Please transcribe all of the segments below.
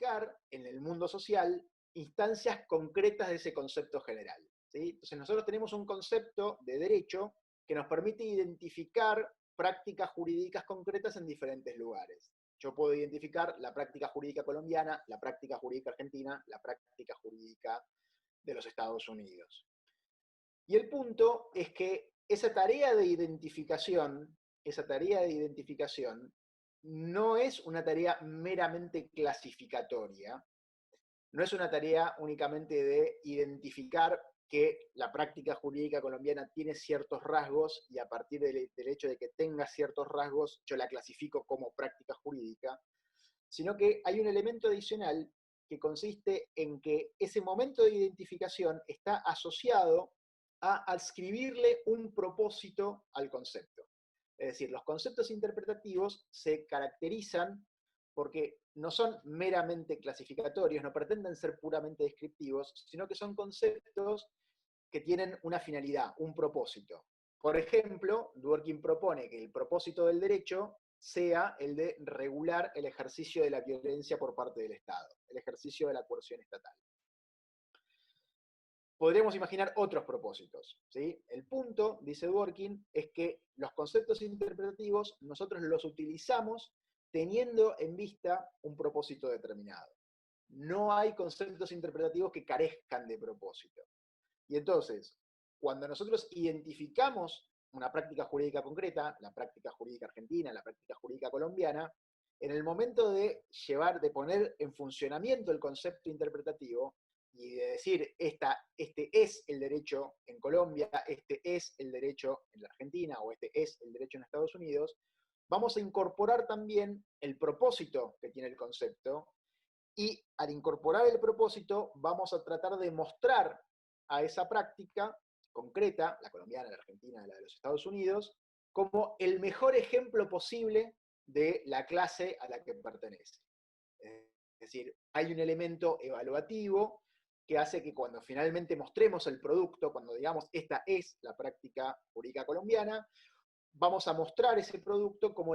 identificar en el mundo social instancias concretas de ese concepto general, ¿sí? Entonces nosotros tenemos un concepto de derecho que nos permite identificar prácticas jurídicas concretas en diferentes lugares. Yo puedo identificar la práctica jurídica colombiana, la práctica jurídica argentina, la práctica jurídica de los Estados Unidos. Y el punto es que esa tarea de identificación no es una tarea meramente clasificatoria, no es una tarea únicamente de identificar que la práctica jurídica colombiana tiene ciertos rasgos y a partir del hecho de que tenga ciertos rasgos yo la clasifico como práctica jurídica, sino que hay un elemento adicional que consiste en que ese momento de identificación está asociado a adscribirle un propósito al concepto. Es decir, los conceptos interpretativos se caracterizan porque no son meramente clasificatorios, no pretenden ser puramente descriptivos, sino que son conceptos que tienen una finalidad, un propósito. Por ejemplo, Dworkin propone que el propósito del derecho sea el de regular el ejercicio de la violencia por parte del Estado, el ejercicio de la coerción estatal. Podríamos imaginar otros propósitos, ¿sí? El punto, dice Dworkin, es que los conceptos interpretativos nosotros los utilizamos teniendo en vista un propósito determinado. No hay conceptos interpretativos que carezcan de propósito. Y entonces, cuando nosotros identificamos una práctica jurídica concreta, la práctica jurídica argentina, la práctica jurídica colombiana, en el momento de poner en funcionamiento el concepto interpretativo y de decir, este es el derecho en Colombia, este es el derecho en la Argentina o este es el derecho en Estados Unidos, vamos a incorporar también el propósito que tiene el concepto y al incorporar el propósito vamos a tratar de mostrar a esa práctica concreta, la colombiana, la argentina, la de los Estados Unidos, como el mejor ejemplo posible de la clase a la que pertenece. Es decir, hay un elemento evaluativo que hace que cuando finalmente mostremos el producto, cuando digamos esta es la práctica jurídica colombiana, vamos a mostrar ese producto como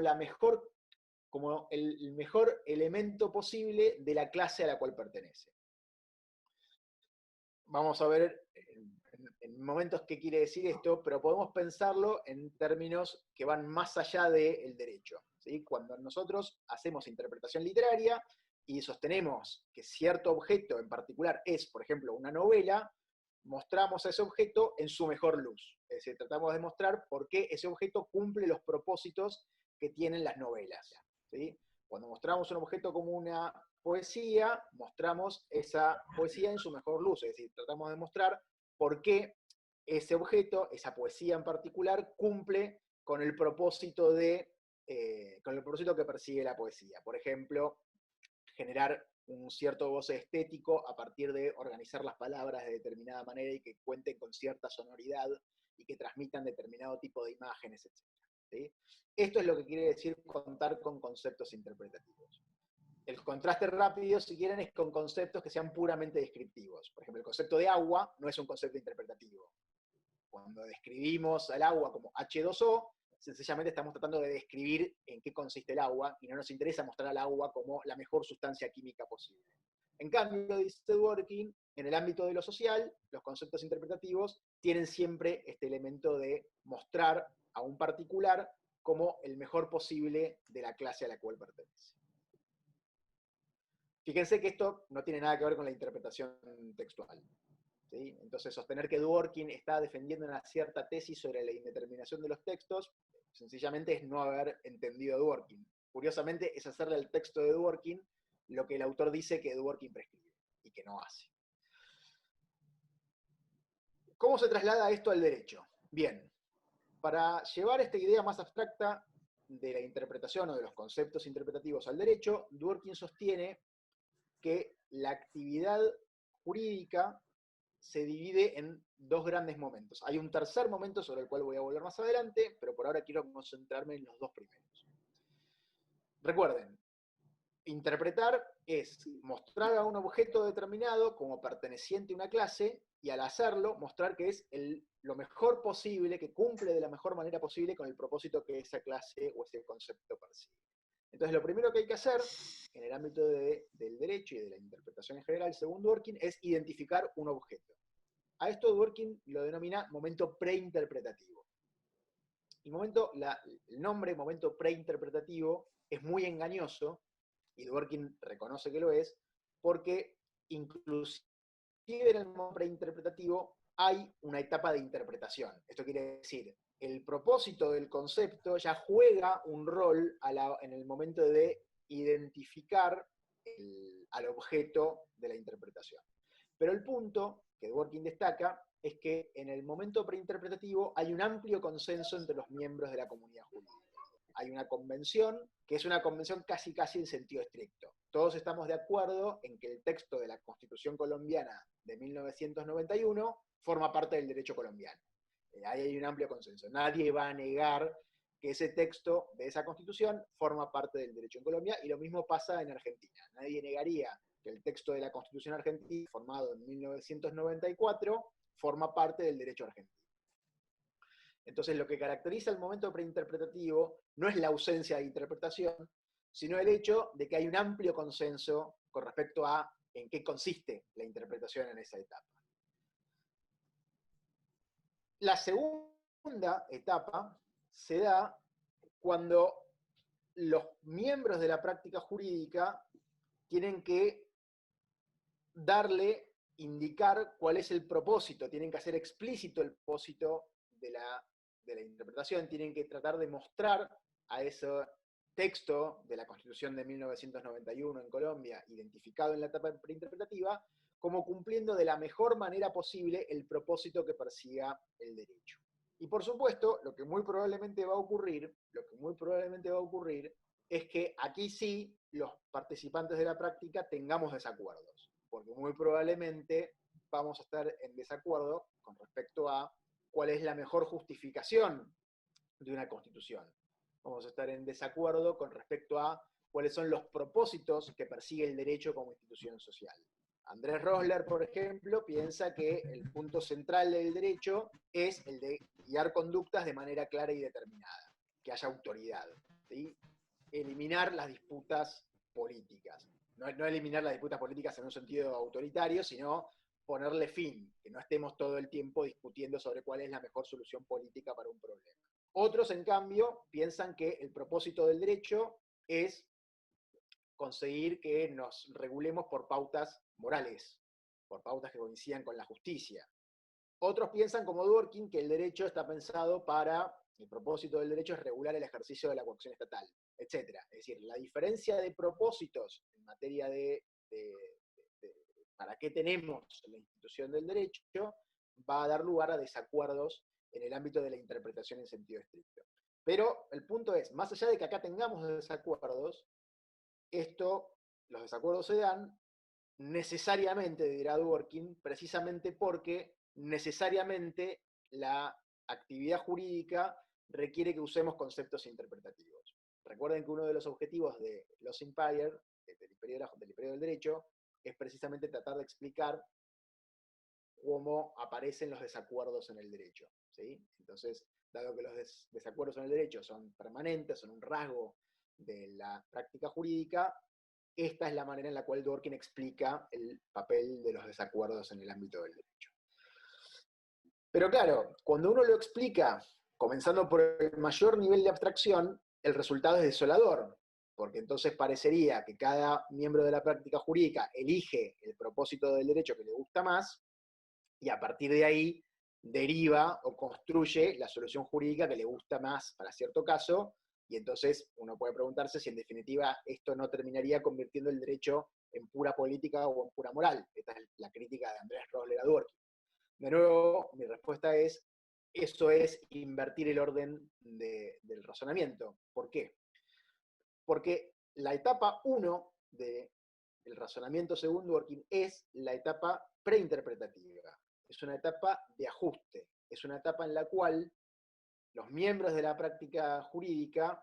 como el mejor elemento posible de la clase a la cual pertenece. Vamos a ver en momentos qué quiere decir esto, pero podemos pensarlo en términos que van más allá del derecho, ¿sí? Cuando nosotros hacemos interpretación literaria y sostenemos que cierto objeto en particular es, por ejemplo, una novela, mostramos a ese objeto en su mejor luz. Es decir, tratamos de mostrar por qué ese objeto cumple los propósitos que tienen las novelas, ¿sí? Cuando mostramos un objeto como una poesía, mostramos esa poesía en su mejor luz, es decir, tratamos de mostrar por qué ese objeto, esa poesía en particular, cumple con el propósito que persigue la poesía. Por ejemplo, generar un cierto goce estético a partir de organizar las palabras de determinada manera y que cuenten con cierta sonoridad y que transmitan determinado tipo de imágenes, etc. ¿Sí? Esto es lo que quiere decir contar con conceptos interpretativos. El contraste rápido, si quieren, es con conceptos que sean puramente descriptivos. Por ejemplo, el concepto de agua no es un concepto interpretativo. Cuando describimos al agua como H2O, sencillamente estamos tratando de describir en qué consiste el agua y no nos interesa mostrar al agua como la mejor sustancia química posible. En cambio, dice Dworkin, en el ámbito de lo social, los conceptos interpretativos tienen siempre este elemento de mostrar a un particular como el mejor posible de la clase a la cual pertenece. Fíjense que esto no tiene nada que ver con la interpretación textual, ¿sí? Entonces, sostener que Dworkin está defendiendo una cierta tesis sobre la indeterminación de los textos, sencillamente es no haber entendido a Dworkin. Curiosamente, es hacerle al texto de Dworkin lo que el autor dice que Dworkin prescribe, y que no hace. ¿Cómo se traslada esto al derecho? Bien, para llevar esta idea más abstracta de la interpretación o de los conceptos interpretativos al derecho, Dworkin sostiene que la actividad jurídica se divide en dos grandes momentos. Hay un tercer momento sobre el cual voy a volver más adelante, pero por ahora quiero concentrarme en los dos primeros. Recuerden, interpretar es mostrar a un objeto determinado como perteneciente a una clase y al hacerlo mostrar que es lo mejor posible, que cumple de la mejor manera posible con el propósito que esa clase o ese concepto persigue. Entonces, lo primero que hay que hacer en el ámbito del derecho y de la interpretación en general, según Dworkin, es identificar un objeto. A esto Dworkin lo denomina momento preinterpretativo. El nombre momento preinterpretativo es muy engañoso, y Dworkin reconoce que lo es, porque inclusive en el momento preinterpretativo hay una etapa de interpretación. Esto quiere decir, el propósito del concepto ya juega un rol en el momento de identificar al objeto de la interpretación. Pero el punto que Dworkin destaca es que en el momento preinterpretativo hay un amplio consenso entre los miembros de la comunidad jurídica. Hay una convención, que es una convención casi en sentido estricto. Todos estamos de acuerdo en que el texto de la Constitución colombiana de 1991 forma parte del derecho colombiano. Ahí hay un amplio consenso. Nadie va a negar que ese texto de esa Constitución forma parte del derecho en Colombia, y lo mismo pasa en Argentina. Nadie negaría que el texto de la Constitución argentina, formado en 1994, forma parte del derecho argentino. Entonces, lo que caracteriza el momento preinterpretativo no es la ausencia de interpretación, sino el hecho de que hay un amplio consenso con respecto a en qué consiste la interpretación en esa etapa. La segunda etapa se da cuando los miembros de la práctica jurídica tienen que indicar cuál es el propósito, tienen que hacer explícito el propósito de la interpretación, tienen que tratar de mostrar a ese texto de la Constitución de 1991 en Colombia, identificado en la etapa preinterpretativa, como cumpliendo de la mejor manera posible el propósito que persiga el derecho. Y por supuesto, lo que muy probablemente va a ocurrir es que aquí sí los participantes de la práctica tengamos desacuerdos, porque muy probablemente vamos a estar en desacuerdo con respecto a cuál es la mejor justificación de una constitución. Vamos a estar en desacuerdo con respecto a cuáles son los propósitos que persigue el derecho como institución social. Andrés Rosler, por ejemplo, piensa que el punto central del derecho es el de guiar conductas de manera clara y determinada, que haya autoridad, ¿sí? Eliminar las disputas políticas. No eliminar las disputas políticas en un sentido autoritario, sino ponerle fin, que no estemos todo el tiempo discutiendo sobre cuál es la mejor solución política para un problema. Otros, en cambio, piensan que el propósito del derecho es conseguir que nos regulemos por pautas morales, por pautas que coincidan con la justicia. Otros piensan, como Dworkin, que el derecho está pensado el propósito del derecho es regular el ejercicio de la coacción estatal, etc. Es decir, la diferencia de propósitos en materia de para qué tenemos la institución del derecho va a dar lugar a desacuerdos en el ámbito de la interpretación en sentido estricto. Pero el punto es, más allá de que acá tengamos desacuerdos, los desacuerdos se dan necesariamente, dirá Dworkin, precisamente porque necesariamente la actividad jurídica requiere que usemos conceptos interpretativos. Recuerden que uno de los objetivos de Laws Empire, del Imperio del Derecho, es precisamente tratar de explicar cómo aparecen los desacuerdos en el derecho, ¿sí? Entonces, dado que los desacuerdos en el derecho son permanentes, son un rasgo de la práctica jurídica, esta es la manera en la cual Dworkin explica el papel de los desacuerdos en el ámbito del derecho. Pero claro, cuando uno lo explica, comenzando por el mayor nivel de abstracción, el resultado es desolador, porque entonces parecería que cada miembro de la práctica jurídica elige el propósito del derecho que le gusta más, y a partir de ahí deriva o construye la solución jurídica que le gusta más para cierto caso, y entonces uno puede preguntarse si en definitiva esto no terminaría convirtiendo el derecho en pura política o en pura moral. Esta es la crítica de Andrés Rosler a Dworkin. De nuevo, mi respuesta es, eso es invertir el orden del razonamiento. ¿Por qué? Porque la etapa 1 del razonamiento según Dworkin es la etapa preinterpretativa. Es una etapa de ajuste. Es una etapa en la cual los miembros de la práctica jurídica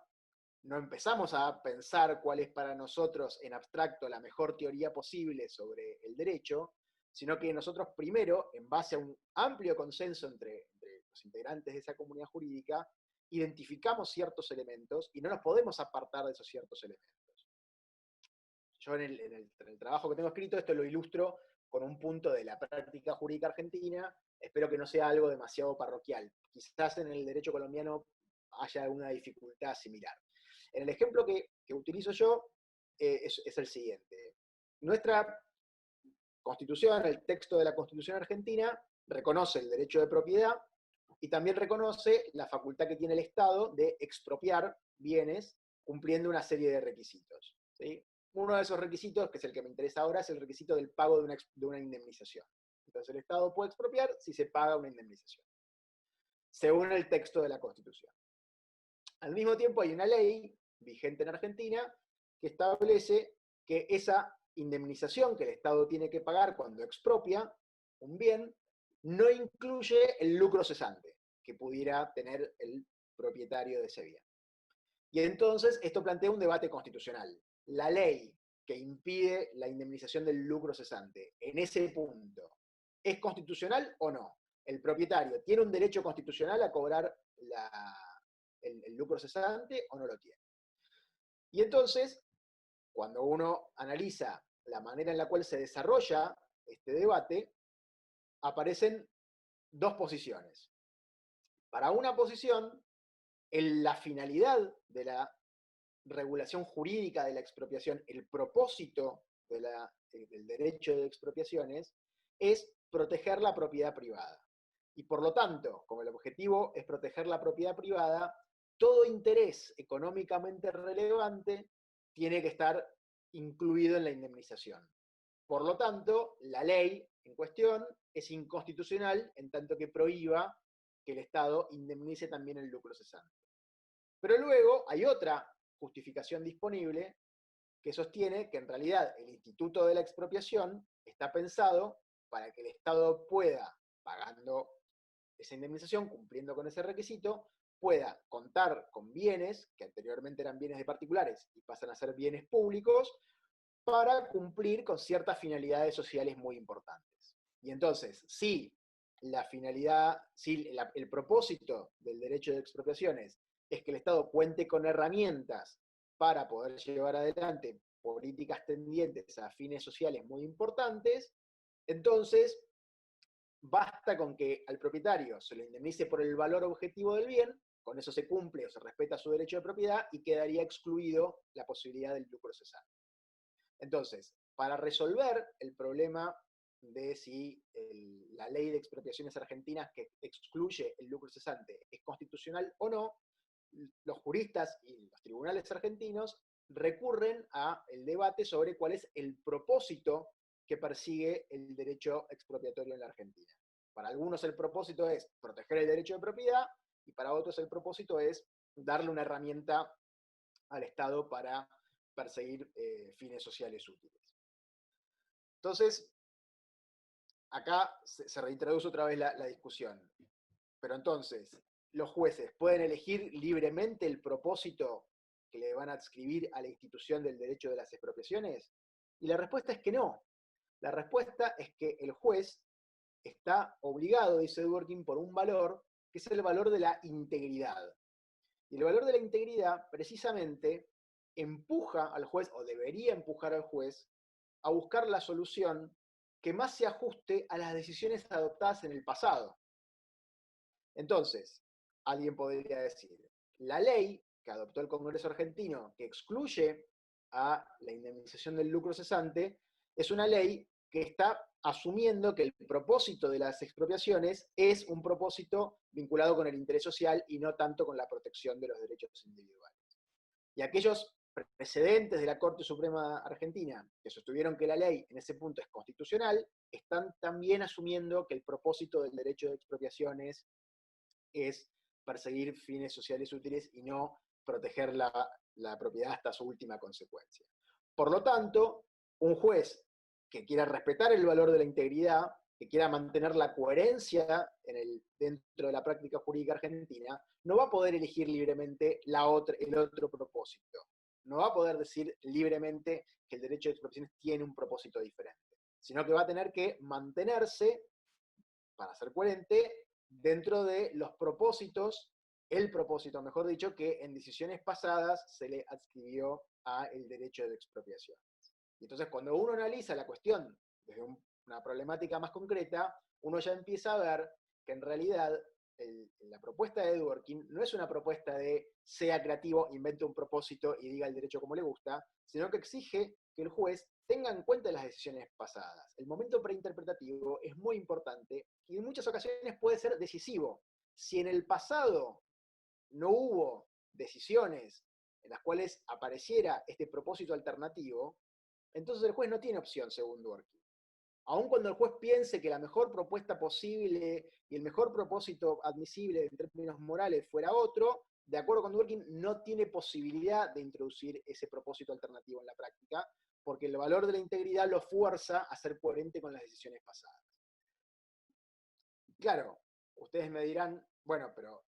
no empezamos a pensar cuál es para nosotros en abstracto la mejor teoría posible sobre el derecho, sino que nosotros primero, en base a un amplio consenso entre los integrantes de esa comunidad jurídica, identificamos ciertos elementos y no nos podemos apartar de esos ciertos elementos. Yo en el trabajo que tengo escrito esto lo ilustro con un punto de la práctica jurídica argentina. Espero que no sea algo demasiado parroquial. Quizás en el derecho colombiano haya alguna dificultad similar. En el ejemplo que utilizo yo es el siguiente. Nuestra Constitución, el texto de la Constitución argentina, reconoce el derecho de propiedad y también reconoce la facultad que tiene el Estado de expropiar bienes cumpliendo una serie de requisitos, ¿sí? Uno de esos requisitos, que es el que me interesa ahora, es el requisito del pago de una indemnización. Entonces el Estado puede expropiar si se paga una indemnización, según el texto de la Constitución. Al mismo tiempo hay una ley vigente en Argentina que establece que esa indemnización que el Estado tiene que pagar cuando expropia un bien no incluye el lucro cesante que pudiera tener el propietario de ese bien. Y entonces esto plantea un debate constitucional. La ley que impide la indemnización del lucro cesante, en ese punto, ¿es constitucional o no? ¿El propietario tiene un derecho constitucional a cobrar el lucro cesante o no lo tiene? Y entonces, cuando uno analiza la manera en la cual se desarrolla este debate, aparecen dos posiciones. Para una posición, la finalidad de la regulación jurídica de la expropiación, el propósito del derecho de expropiaciones, es proteger la propiedad privada. Y por lo tanto, como el objetivo es proteger la propiedad privada, todo interés económicamente relevante tiene que estar incluido en la indemnización. Por lo tanto, la ley en cuestión es inconstitucional en tanto que prohíba que el Estado indemnice también el lucro cesante. Pero luego hay otra justificación disponible que sostiene que en realidad el instituto de la expropiación está pensado para que el Estado pueda, pagando esa indemnización, cumpliendo con ese requisito, pueda contar con bienes que anteriormente eran bienes de particulares y pasan a ser bienes públicos para cumplir con ciertas finalidades sociales muy importantes. Y entonces, si la finalidad, si el propósito del derecho de expropiaciones es que el Estado cuente con herramientas para poder llevar adelante políticas tendientes a fines sociales muy importantes, entonces basta con que al propietario se le indemnice por el valor objetivo del bien, con eso se cumple o se respeta su derecho de propiedad y quedaría excluido la posibilidad del lucro cesante. Entonces, para resolver el problema de si la ley de expropiaciones argentinas que excluye el lucro cesante es constitucional o no, los juristas y los tribunales argentinos recurren al debate sobre cuál es el propósito que persigue el derecho expropiatorio en la Argentina. Para algunos el propósito es proteger el derecho de propiedad y para otros el propósito es darle una herramienta al Estado para perseguir fines sociales útiles. Entonces, acá se reintroduce otra vez la discusión. Pero entonces, ¿los jueces pueden elegir libremente el propósito que le van a adscribir a la institución del derecho de las expropiaciones? Y la respuesta es que no. La respuesta es que el juez está obligado, dice Dworkin, por un valor que es el valor de la integridad. Y el valor de la integridad, precisamente, empuja al juez, o debería empujar al juez, a buscar la solución que más se ajuste a las decisiones adoptadas en el pasado. Entonces, alguien podría decir, la ley que adoptó el Congreso argentino, que excluye a la indemnización del lucro cesante, es una ley que está asumiendo que el propósito de las expropiaciones es un propósito vinculado con el interés social y no tanto con la protección de los derechos individuales. Y aquellos precedentes de la Corte Suprema Argentina que sostuvieron que la ley en ese punto es constitucional, están también asumiendo que el propósito del derecho de expropiaciones es perseguir fines sociales útiles y no proteger la propiedad hasta su última consecuencia. Por lo tanto, un juez que quiera respetar el valor de la integridad, que quiera mantener la coherencia dentro de la práctica jurídica argentina, no va a poder elegir libremente el otro propósito. No va a poder decir libremente que el derecho de expropiaciones tiene un propósito diferente, sino que va a tener que mantenerse, para ser coherente, dentro de los propósitos el propósito, mejor dicho, que en decisiones pasadas se le adscribió al derecho de expropiación. Y entonces, cuando uno analiza la cuestión desde una problemática más concreta, uno ya empieza a ver que en realidad la propuesta de Dworkin no es una propuesta de sea creativo, invente un propósito y diga el derecho como le gusta, sino que exige que el juez tenga en cuenta las decisiones pasadas. El momento preinterpretativo es muy importante y en muchas ocasiones puede ser decisivo. Si en el pasado no hubo decisiones en las cuales apareciera este propósito alternativo, entonces el juez no tiene opción, según Dworkin. Aun cuando el juez piense que la mejor propuesta posible y el mejor propósito admisible en términos morales fuera otro, de acuerdo con Dworkin, no tiene posibilidad de introducir ese propósito alternativo en la práctica, porque el valor de la integridad lo fuerza a ser coherente con las decisiones pasadas. Claro, ustedes me dirán, bueno, pero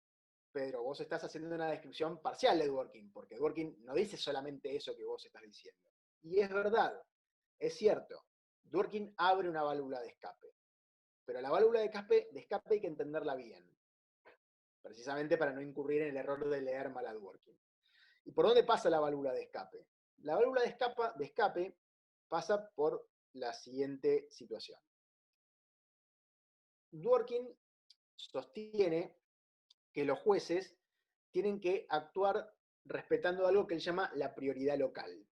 Pedro, vos estás haciendo una descripción parcial de Dworkin, porque Dworkin no dice solamente eso que vos estás diciendo. Y es verdad, es cierto. Dworkin abre una válvula de escape, pero la válvula de escape hay que entenderla bien, precisamente para no incurrir en el error de leer mal a Dworkin. ¿Y por dónde pasa la válvula de escape? La válvula de escape pasa por la siguiente situación. Dworkin sostiene que los jueces tienen que actuar respetando algo que él llama la prioridad local.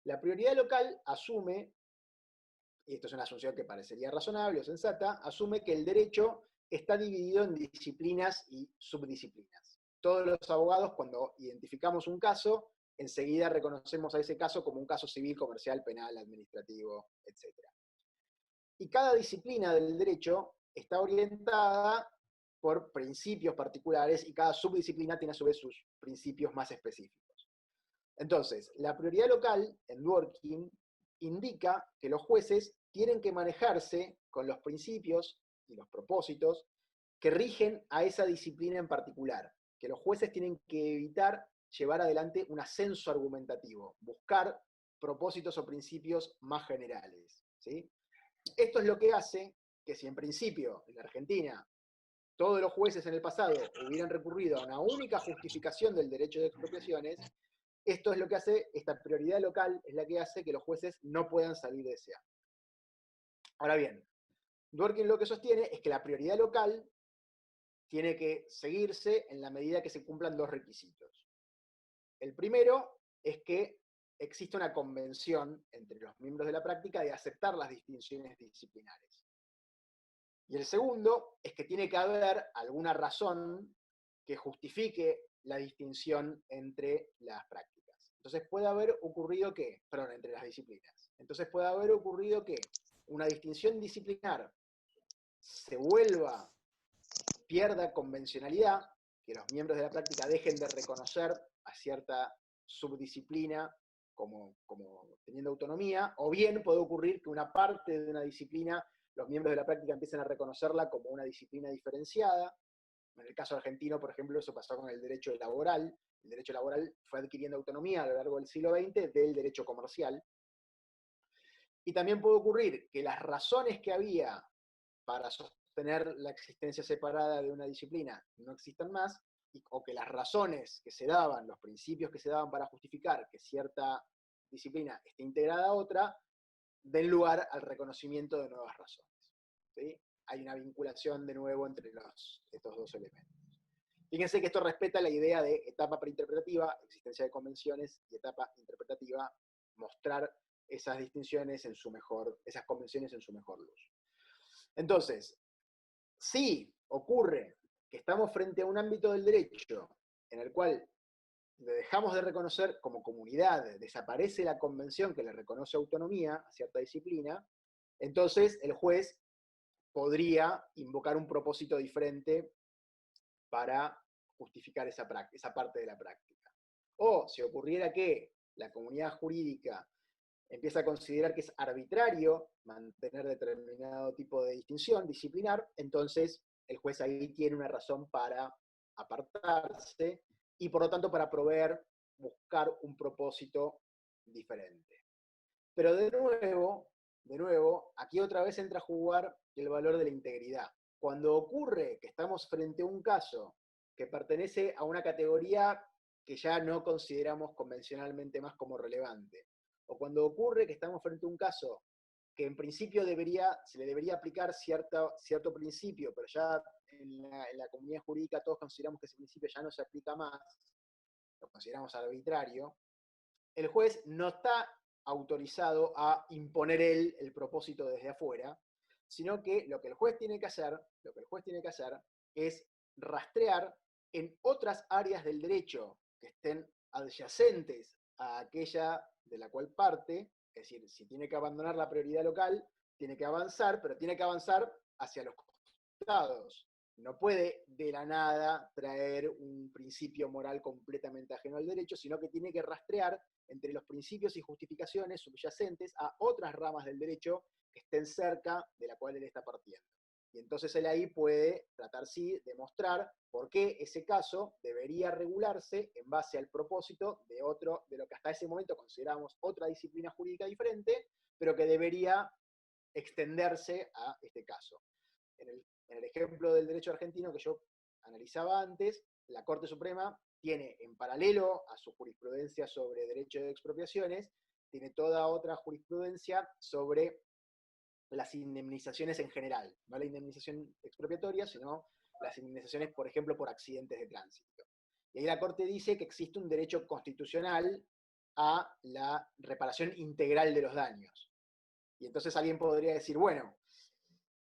La prioridad local asume, y esto es una asunción que parecería razonable o sensata, asume que el derecho está dividido en disciplinas y subdisciplinas. Todos los abogados, cuando identificamos un caso, enseguida reconocemos a ese caso como un caso civil, comercial, penal, administrativo, etc. Y cada disciplina del derecho está orientada por principios particulares y cada subdisciplina tiene a su vez sus principios más específicos. Entonces, la prioridad local en Dworkin indica que los jueces tienen que manejarse con los principios y los propósitos que rigen a esa disciplina en particular, que los jueces tienen que evitar llevar adelante un ascenso argumentativo, buscar propósitos o principios más generales, ¿sí? Esto es lo que hace que si en principio en la Argentina todos los jueces en el pasado hubieran recurrido a una única justificación del derecho de expropiaciones, esto es lo que hace, esta prioridad local es la que hace que los jueces no puedan salir de ese ámbito. Ahora bien, Dworkin lo que sostiene es que la prioridad local tiene que seguirse en la medida que se cumplan dos requisitos. El primero es que existe una convención entre los miembros de la práctica de aceptar las distinciones disciplinares. Y el segundo es que tiene que haber alguna razón que justifique la distinción entre las prácticas. Entonces puede haber ocurrido que, perdón, entre las disciplinas. Entonces puede haber ocurrido que una distinción disciplinar se vuelva, pierda convencionalidad, que los miembros de la práctica dejen de reconocer a cierta subdisciplina como teniendo autonomía, o bien puede ocurrir que una parte de una disciplina los miembros de la práctica empiezan a reconocerla como una disciplina diferenciada. En el caso argentino, por ejemplo, eso pasó con el derecho laboral. El derecho laboral fue adquiriendo autonomía a lo largo del siglo XX del derecho comercial. Y también puede ocurrir que las razones que había para sostener la existencia separada de una disciplina no existan más, o que las razones que se daban, los principios que se daban para justificar que cierta disciplina esté integrada a otra, den lugar al reconocimiento de nuevas razones. ¿Sí? Hay una vinculación de nuevo entre estos dos elementos. Fíjense que esto respeta la idea de etapa preinterpretativa, existencia de convenciones, y etapa interpretativa, mostrar esas distinciones en su mejor, esas convenciones en su mejor luz. Entonces, si ocurre que estamos frente a un ámbito del derecho en el cual le dejamos de reconocer como comunidad, desaparece la convención que le reconoce autonomía a cierta disciplina, entonces el juez podría invocar un propósito diferente para justificar esa parte de la práctica. O si ocurriera que la comunidad jurídica empieza a considerar que es arbitrario mantener determinado tipo de distinción disciplinar, entonces el juez ahí tiene una razón para apartarse y por lo tanto para buscar un propósito diferente. Pero de nuevo, aquí otra vez entra a jugar el valor de la integridad. Cuando ocurre que estamos frente a un caso que pertenece a una categoría que ya no consideramos convencionalmente más como relevante. O cuando ocurre que estamos frente a un caso que en principio se le debería aplicar cierto principio, pero ya en la comunidad jurídica todos consideramos que ese principio ya no se aplica más, lo consideramos arbitrario, el juez no está autorizado a imponer él el propósito desde afuera, sino que lo que el juez tiene que hacer es rastrear en otras áreas del derecho que estén adyacentes a aquella de la cual parte, es decir, si tiene que abandonar la prioridad local, tiene que avanzar, pero tiene que avanzar hacia los costados. No puede de la nada traer un principio moral completamente ajeno al derecho, sino que tiene que rastrear entre los principios y justificaciones subyacentes a otras ramas del derecho que estén cerca de la cual él está partiendo. Y entonces él ahí puede tratar, sí, de mostrar por qué ese caso debería regularse en base al propósito de lo que hasta ese momento consideramos otra disciplina jurídica diferente, pero que debería extenderse a este caso. En el ejemplo del derecho argentino que yo analizaba antes, la Corte Suprema tiene, en paralelo a su jurisprudencia sobre derecho de expropiaciones, tiene toda otra jurisprudencia sobre las indemnizaciones en general, no la indemnización expropiatoria, sino las indemnizaciones, por ejemplo, por accidentes de tránsito. Y ahí la Corte dice que existe un derecho constitucional a la reparación integral de los daños. Y entonces alguien podría decir, bueno,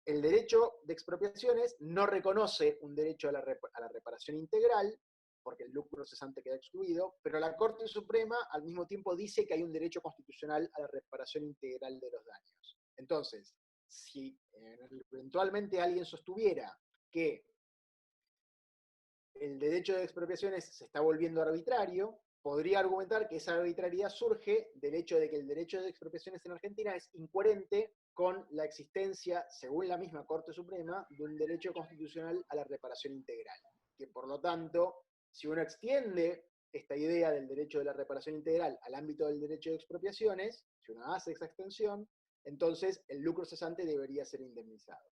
el derecho de expropiaciones no reconoce un derecho a la reparación integral, porque el lucro cesante queda excluido, pero la Corte Suprema al mismo tiempo dice que hay un derecho constitucional a la reparación integral de los daños. Entonces, si eventualmente alguien sostuviera que el derecho de expropiaciones se está volviendo arbitrario, podría argumentar que esa arbitrariedad surge del hecho de que el derecho de expropiaciones en Argentina es incoherente con la existencia, según la misma Corte Suprema, de un derecho constitucional a la reparación integral. Que por lo tanto, si uno extiende esta idea del derecho de la reparación integral al ámbito del derecho de expropiaciones, si uno hace esa extensión, entonces el lucro cesante debería ser indemnizado.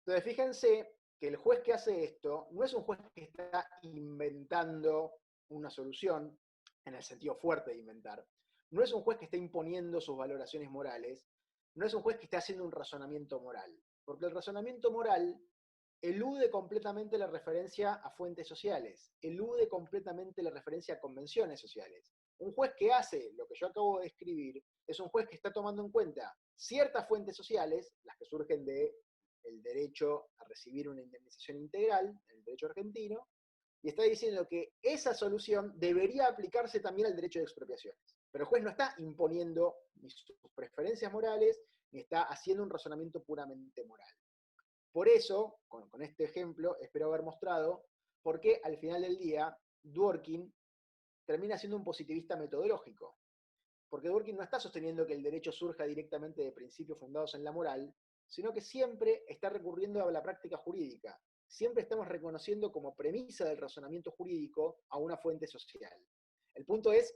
Entonces, fíjense que el juez que hace esto no es un juez que está inventando una solución, en el sentido fuerte de inventar, no es un juez que está imponiendo sus valoraciones morales, no es un juez que está haciendo un razonamiento moral, porque el razonamiento moral elude completamente la referencia a fuentes sociales, elude completamente la referencia a convenciones sociales. Un juez que hace lo que yo acabo de describir es un juez que está tomando en cuenta ciertas fuentes sociales, las que surgen del derecho a recibir una indemnización integral, en el derecho argentino, y está diciendo que esa solución debería aplicarse también al derecho de expropiaciones. Pero el juez no está imponiendo ni sus preferencias morales, ni está haciendo un razonamiento puramente moral. Por eso, con este ejemplo, espero haber mostrado por qué al final del día Dworkin termina siendo un positivista metodológico. Porque Dworkin no está sosteniendo que el derecho surja directamente de principios fundados en la moral, sino que siempre está recurriendo a la práctica jurídica. Siempre estamos reconociendo como premisa del razonamiento jurídico a una fuente social. El punto es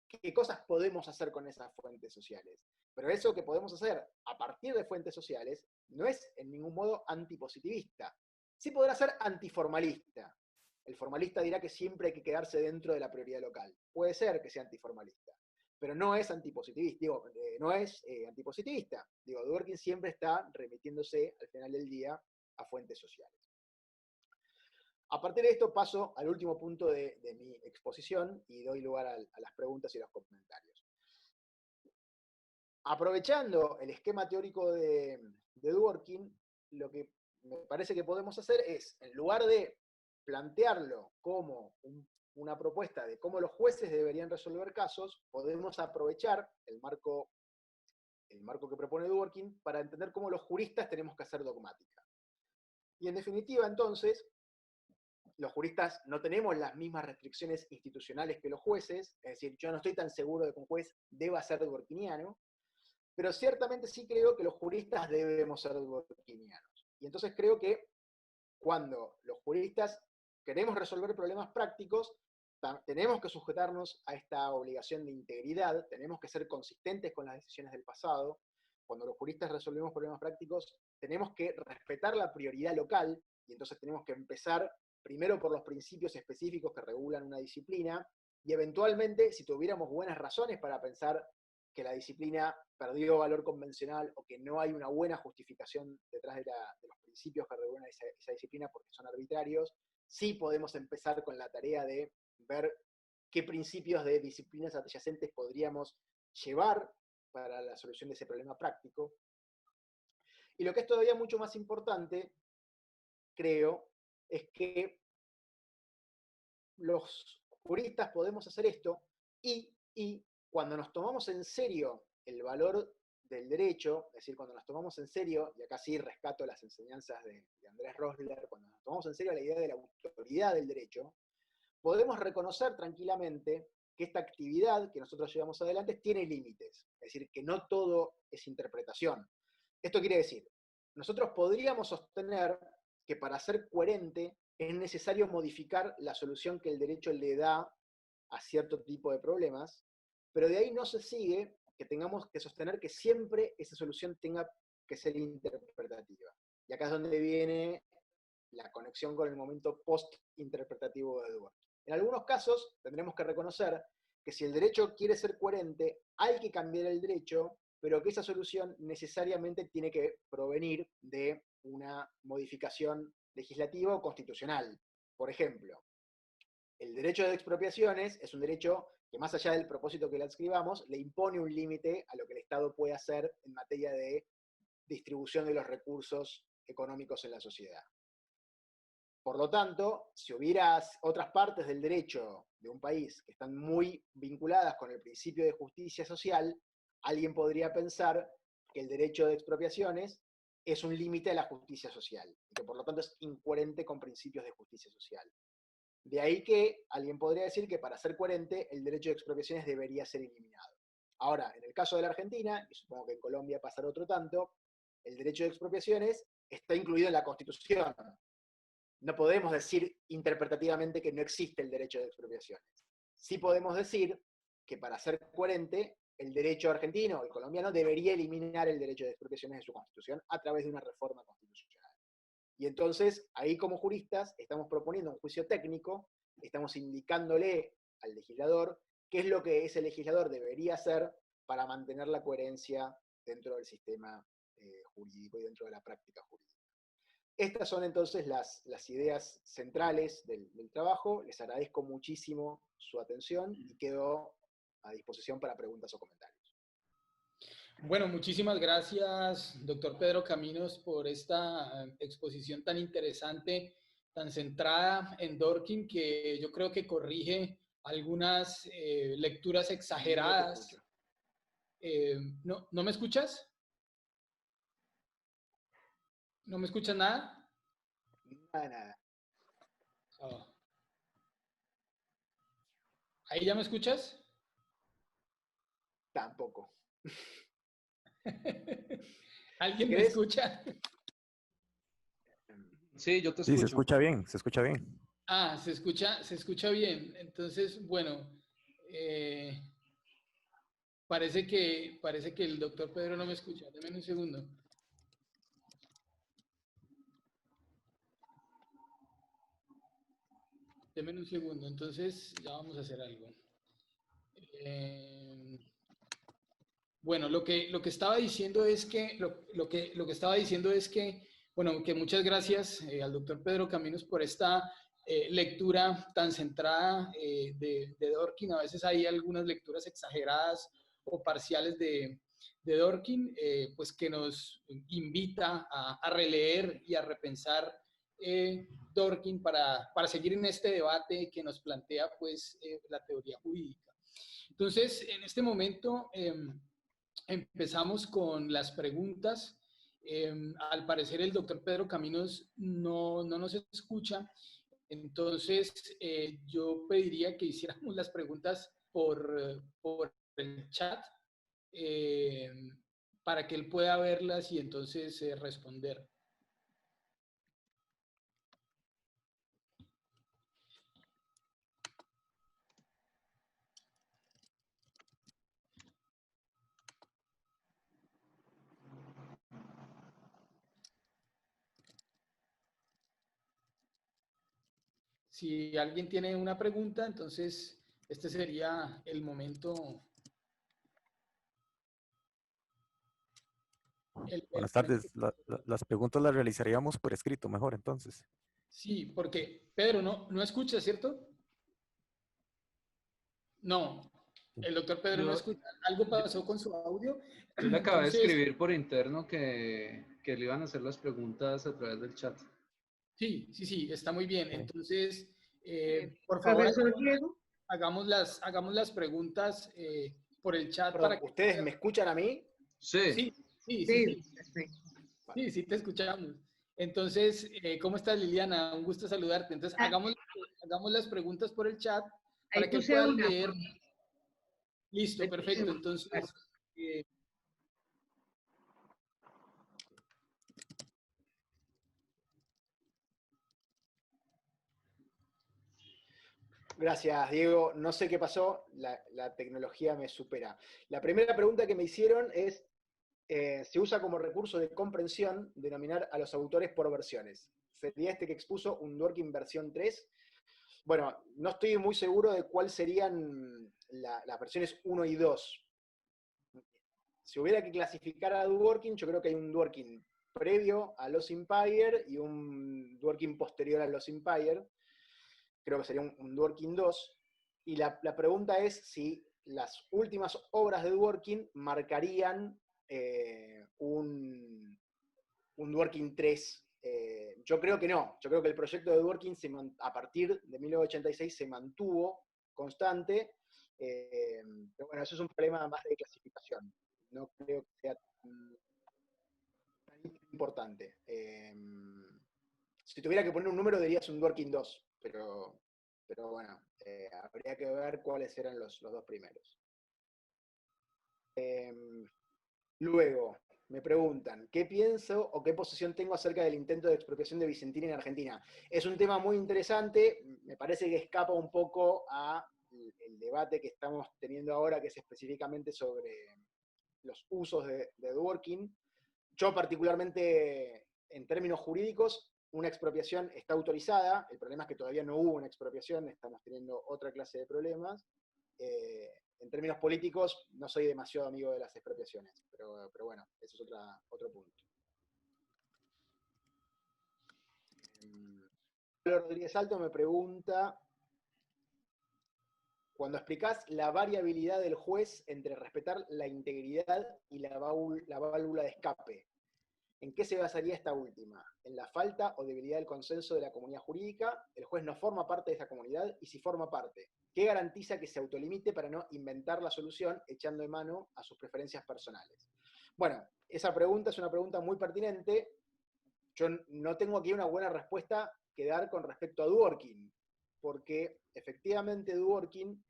qué cosas podemos hacer con esas fuentes sociales. Pero eso que podemos hacer a partir de fuentes sociales no es en ningún modo antipositivista. Sí podrá ser antiformalista. El formalista dirá que siempre hay que quedarse dentro de la prioridad local. Puede ser que sea antiformalista, pero no es antipositivista. Antipositivista. Dworkin siempre está remitiéndose al final del día a fuentes sociales. A partir de esto paso al último punto de mi exposición y doy lugar a las preguntas y los comentarios. Aprovechando el esquema teórico de Dworkin, lo que me parece que podemos hacer es, en lugar de plantearlo como una propuesta de cómo los jueces deberían resolver casos, podemos aprovechar el marco que propone Dworkin para entender cómo los juristas tenemos que hacer dogmática. Y en definitiva, entonces, los juristas no tenemos las mismas restricciones institucionales que los jueces, es decir, yo no estoy tan seguro de que un juez deba ser dworkiniano, pero ciertamente sí creo que los juristas debemos ser dworkinianos. Y entonces creo que cuando los juristas queremos resolver problemas prácticos, tenemos que sujetarnos a esta obligación de integridad, tenemos que ser consistentes con las decisiones del pasado. Cuando los juristas resolvemos problemas prácticos, tenemos que respetar la prioridad local, y entonces tenemos que empezar primero por los principios específicos que regulan una disciplina, y eventualmente, si tuviéramos buenas razones para pensar que la disciplina perdió valor convencional o que no hay una buena justificación detrás de los principios que regulan esa disciplina porque son arbitrarios, sí podemos empezar con la tarea de ver qué principios de disciplinas adyacentes podríamos llevar para la solución de ese problema práctico. Y lo que es todavía mucho más importante, creo, es que los juristas podemos hacer esto y cuando nos tomamos en serio el valor del derecho, es decir, cuando nos tomamos en serio, y acá sí rescato las enseñanzas de Andrés Rosler, cuando nos tomamos en serio la idea de la autoridad del derecho, podemos reconocer tranquilamente que esta actividad que nosotros llevamos adelante tiene límites, es decir, que no todo es interpretación. Esto quiere decir, nosotros podríamos sostener que para ser coherente es necesario modificar la solución que el derecho le da a cierto tipo de problemas, pero de ahí no se sigue que tengamos que sostener que siempre esa solución tenga que ser interpretativa. Y acá es donde viene la conexión con el momento post-interpretativo de Dworkin. En algunos casos tendremos que reconocer que si el derecho quiere ser coherente, hay que cambiar el derecho, pero que esa solución necesariamente tiene que provenir de una modificación legislativa o constitucional. Por ejemplo, el derecho de expropiaciones es un derecho que, más allá del propósito que le adscribamos, le impone un límite a lo que el Estado puede hacer en materia de distribución de los recursos económicos en la sociedad. Por lo tanto, si hubiera otras partes del derecho de un país que están muy vinculadas con el principio de justicia social, alguien podría pensar que el derecho de expropiaciones es un límite a la justicia social, y que por lo tanto es incoherente con principios de justicia social. De ahí que alguien podría decir que para ser coherente, el derecho de expropiaciones debería ser eliminado. Ahora, en el caso de la Argentina, y supongo que en Colombia pasará otro tanto, el derecho de expropiaciones está incluido en la Constitución. No podemos decir interpretativamente que no existe el derecho de expropiaciones. Sí podemos decir que para ser coherente, el derecho argentino o el colombiano debería eliminar el derecho de expropiaciones de su constitución a través de una reforma constitucional. Y entonces, ahí como juristas, estamos proponiendo un juicio técnico, estamos indicándole al legislador qué es lo que ese legislador debería hacer para mantener la coherencia dentro del sistema jurídico y dentro de la práctica jurídica. Estas son entonces las ideas centrales del trabajo. Les agradezco muchísimo su atención y quedo a disposición para preguntas o comentarios. Bueno, muchísimas gracias, doctor Pedro Caminos, por esta exposición tan interesante, tan centrada en Dworkin, que yo creo que corrige algunas lecturas exageradas. ¿No me escuchas? ¿No me escuchas nada? Nada. Oh. ¿Ahí ya me escuchas? Tampoco. ¿Alguien me escucha? Sí, yo te escucho. Sí, se escucha bien, se escucha bien. Ah, se escucha bien. Entonces, bueno, parece que el doctor Pedro no me escucha. Deme un segundo. Deme un segundo. Entonces, ya vamos a hacer algo. Bueno, lo que estaba diciendo es que, lo que estaba diciendo es que, bueno, que muchas gracias al doctor Pedro Caminos por esta lectura tan centrada de Dworkin. A veces hay algunas lecturas exageradas o parciales de Dworkin, pues que nos invita a releer y a repensar Dworkin para seguir en este debate que nos plantea pues la teoría jurídica. Entonces, en este momento empezamos con las preguntas. Al parecer el doctor Pedro Caminos no nos escucha, entonces yo pediría que hiciéramos las preguntas por el chat para que él pueda verlas y entonces responder. Si alguien tiene una pregunta, entonces este sería el momento. Buenas tardes. Las preguntas las realizaríamos por escrito mejor, entonces. Sí, porque Pedro no escucha, ¿cierto? No, el doctor Pedro no Yo, escucha. Algo yo, pasó con su audio. yo le acabé de Entonces, escribir por interno que le iban a hacer las preguntas a través del chat. sí, está muy bien. Ok. Entonces, por favor, Profesor Diego. hagamos las preguntas por el chat Perdón, para que... ¿ustedes me escuchan a mí? Sí, Sí, perfecto. Sí, te escuchamos. Entonces, ¿cómo estás, Liliana? Un gusto saludarte. Entonces, hagamos las preguntas por el chat para Ahí que puse puedan una. leer. Listo, Ahí puse perfecto. una. Entonces, eh, Gracias, Diego. No sé qué pasó, la tecnología me supera. La primera pregunta que me hicieron es, se usa como recurso de comprensión denominar a los autores por versiones. ¿Sería este que expuso un Dworkin versión 3? Bueno, no estoy muy seguro de cuáles serían las versiones 1 y 2. Si hubiera que clasificar a Dworkin, yo creo que hay un Dworkin previo a Lost Empire y un Dworkin posterior a Lost Empire. Creo que sería un Dworkin 2. Y la pregunta es si las últimas obras de Dworkin marcarían un Dworkin 3. Yo creo que no. Yo creo que el proyecto de Dworkin a partir de 1986 se mantuvo constante. Pero bueno, eso es un problema más de clasificación. No creo que sea tan importante. Si tuviera que poner un número, dirías un Dworkin 2, pero bueno, habría que ver cuáles eran los dos primeros. Luego, me preguntan, ¿qué pienso o qué posición tengo acerca del intento de expropiación de Vicentín en Argentina? Es un tema muy interesante, me parece que escapa un poco al debate que estamos teniendo ahora, que es específicamente sobre los usos de Dworkin. Yo particularmente, en términos jurídicos, una expropiación está autorizada, el problema es que todavía no hubo una expropiación, estamos teniendo otra clase de problemas. En términos políticos, no soy demasiado amigo de las expropiaciones, pero bueno, eso es otro punto. Pablo Rodríguez Alto me pregunta, cuando explicás la variabilidad del juez entre respetar la integridad y la válvula de escape, ¿en qué se basaría esta última? ¿En la falta o debilidad del consenso de la comunidad jurídica? ¿El juez no forma parte de esa comunidad? Y si forma parte, ¿qué garantiza que se autolimite para no inventar la solución echando de mano a sus preferencias personales? Bueno, esa pregunta es una pregunta muy pertinente. Yo no tengo aquí una buena respuesta que dar con respecto a Dworkin, porque efectivamente Dworkin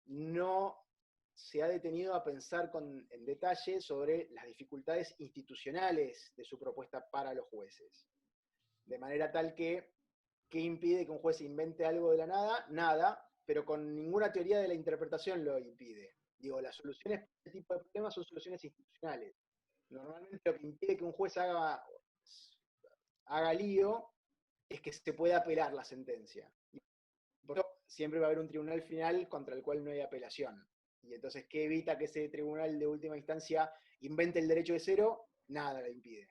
no se ha detenido a pensar en detalle sobre las dificultades institucionales de su propuesta para los jueces. De manera tal que, ¿qué impide que un juez invente algo de la nada? Nada, pero con ninguna teoría de la interpretación lo impide. Digo, las soluciones para este tipo de problemas son soluciones institucionales. Normalmente lo que impide que un juez haga lío es que se pueda apelar la sentencia. Por eso siempre va a haber un tribunal final contra el cual no hay apelación. Y entonces, ¿qué evita que ese tribunal de última instancia invente el derecho de cero? Nada lo impide,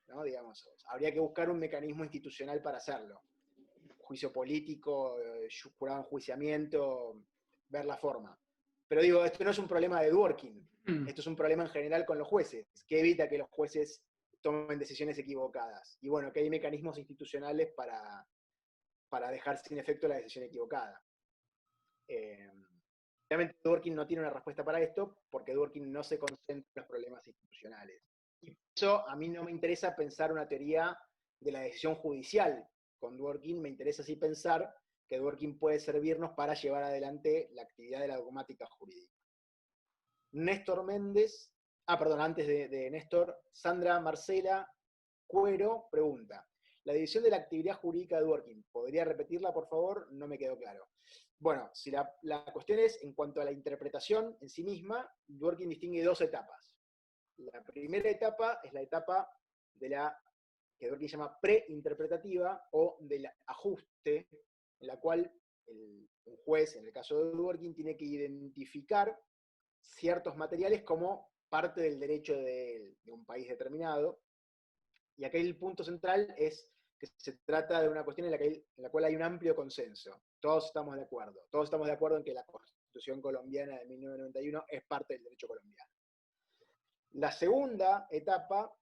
¿no? Digamos, habría que buscar un mecanismo institucional para hacerlo. Juicio político, jurado de enjuiciamiento, ver la forma. Pero digo, esto no es un problema de Dworkin, esto es un problema en general con los jueces, que evita que los jueces tomen decisiones equivocadas. Y bueno, que hay mecanismos institucionales para dejar sin efecto la decisión equivocada. Obviamente Dworkin no tiene una respuesta para esto, porque Dworkin no se concentra en los problemas institucionales. Y por eso a mí no me interesa pensar una teoría de la decisión judicial con Dworkin, me interesa sí pensar que Dworkin puede servirnos para llevar adelante la actividad de la dogmática jurídica. Néstor Méndez, antes de Néstor, Sandra Marcela Cuero pregunta, la división de la actividad jurídica de Dworkin, ¿podría repetirla, por favor? No me quedó claro. Bueno, si la cuestión es, en cuanto a la interpretación en sí misma, Dworkin distingue dos etapas. La primera etapa es la etapa de la que Dworkin llama preinterpretativa o del ajuste, en la cual un juez, en el caso de Dworkin, tiene que identificar ciertos materiales como parte del derecho de un país determinado. Y acá el punto central es que se trata de una cuestión en la cual hay un amplio consenso. Todos estamos de acuerdo en que la Constitución colombiana de 1991 es parte del derecho colombiano. La segunda etapa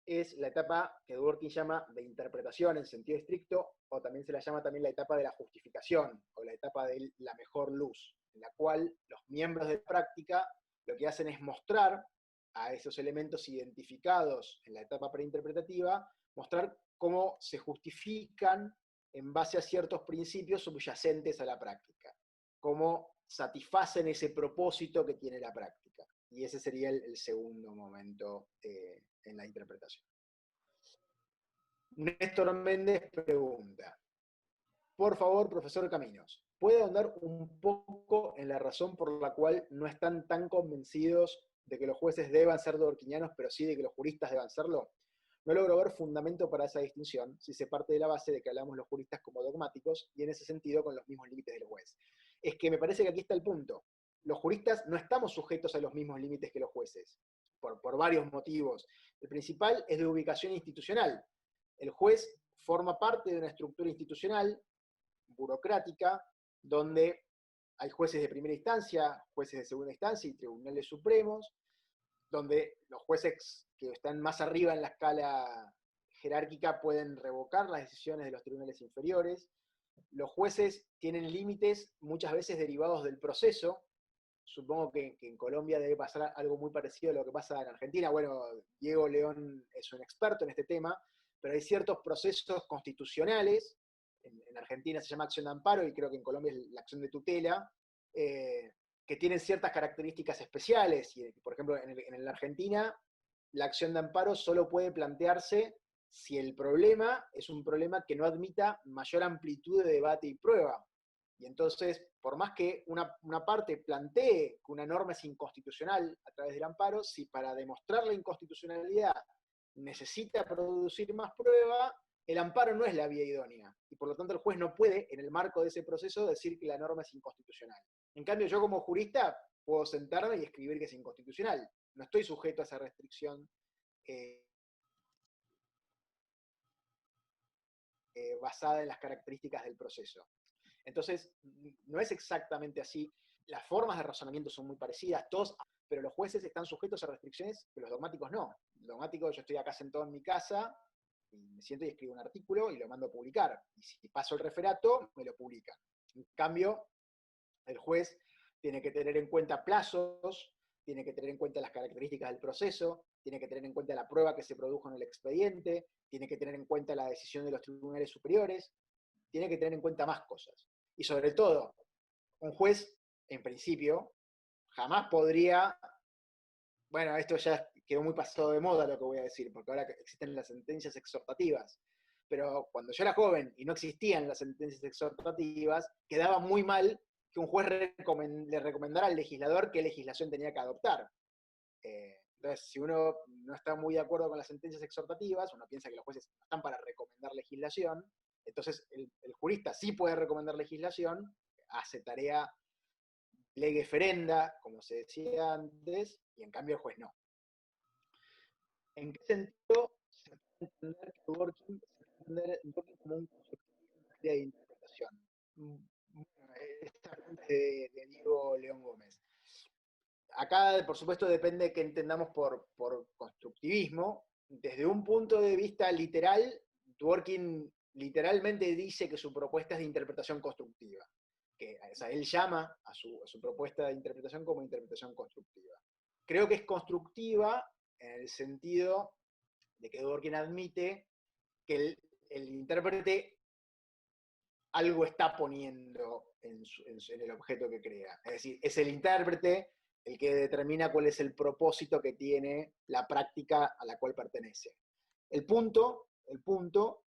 es la etapa que Dworkin llama de interpretación en sentido estricto, o también se la llama también la etapa de la justificación, o la etapa de la mejor luz, en la cual los miembros de práctica lo que hacen es mostrar a esos elementos identificados en la etapa preinterpretativa, mostrar cómo se justifican en base a ciertos principios subyacentes a la práctica, cómo satisfacen ese propósito que tiene la práctica. Y ese sería el segundo momento en la interpretación. Néstor Méndez pregunta, por favor, profesor Caminos, ¿puede ahondar un poco en la razón por la cual no están tan convencidos de que los jueces deban ser dworkinianos, pero sí de que los juristas deban serlo? No logro ver fundamento para esa distinción, si se parte de la base de que hablamos los juristas como dogmáticos, y en ese sentido con los mismos límites del juez. Es que me parece que aquí está el punto. Los juristas no estamos sujetos a los mismos límites que los jueces, por varios motivos. El principal es de ubicación institucional. El juez forma parte de una estructura institucional, burocrática, donde hay jueces de primera instancia, jueces de segunda instancia y tribunales supremos, donde los jueces que están más arriba en la escala jerárquica pueden revocar las decisiones de los tribunales inferiores. Los jueces tienen límites muchas veces derivados del proceso. Supongo que en Colombia debe pasar algo muy parecido a lo que pasa en Argentina. Bueno, Diego León es un experto en este tema, pero hay ciertos procesos constitucionales, en Argentina se llama acción de amparo, y creo que en Colombia es la acción de tutela, que tienen ciertas características especiales. Y, por ejemplo, en la Argentina, la acción de amparo solo puede plantearse si el problema es un problema que no admita mayor amplitud de debate y prueba. Y entonces, por más que una parte plantee que una norma es inconstitucional a través del amparo, si para demostrar la inconstitucionalidad necesita producir más prueba, el amparo no es la vía idónea. Y por lo tanto el juez no puede, en el marco de ese proceso, decir que la norma es inconstitucional. En cambio, yo como jurista puedo sentarme y escribir que es inconstitucional. No estoy sujeto a esa restricción basada en las características del proceso. Entonces, no es exactamente así. Las formas de razonamiento son muy parecidas, todos, pero los jueces están sujetos a restricciones que los dogmáticos no. El dogmático, yo estoy acá sentado en mi casa, y me siento y escribo un artículo y lo mando a publicar. Y si paso el referato, me lo publican. En cambio, el juez tiene que tener en cuenta plazos, tiene que tener en cuenta las características del proceso, tiene que tener en cuenta la prueba que se produjo en el expediente, tiene que tener en cuenta la decisión de los tribunales superiores, tiene que tener en cuenta más cosas. Y sobre todo, un juez, en principio, jamás podría, bueno, esto ya quedó muy pasado de moda lo que voy a decir, porque ahora existen las sentencias exhortativas, pero cuando yo era joven y no existían las sentencias exhortativas, quedaba muy mal que un juez le recomendara al legislador qué legislación tenía que adoptar. Entonces, si uno no está muy de acuerdo con las sentencias exhortativas, uno piensa que los jueces no están para recomendar legislación, entonces el jurista sí puede recomendar legislación, hace tarea lege ferenda, como se decía antes, y en cambio el juez no. ¿En qué sentido se puede entender que Dworkin como un constructivista de interpretación? Bueno, esta pregunta es de Diego León Gómez. Acá, por supuesto, depende de qué entendamos por constructivismo. Desde un punto de vista literal, Dworkin literalmente dice que su propuesta es de interpretación constructiva. O sea, él llama a su propuesta de interpretación como interpretación constructiva. Creo que es constructiva en el sentido de que Dworkin admite que el intérprete algo está poniendo en el objeto que crea. Es decir, es el intérprete el que determina cuál es el propósito que tiene la práctica a la cual pertenece. El punto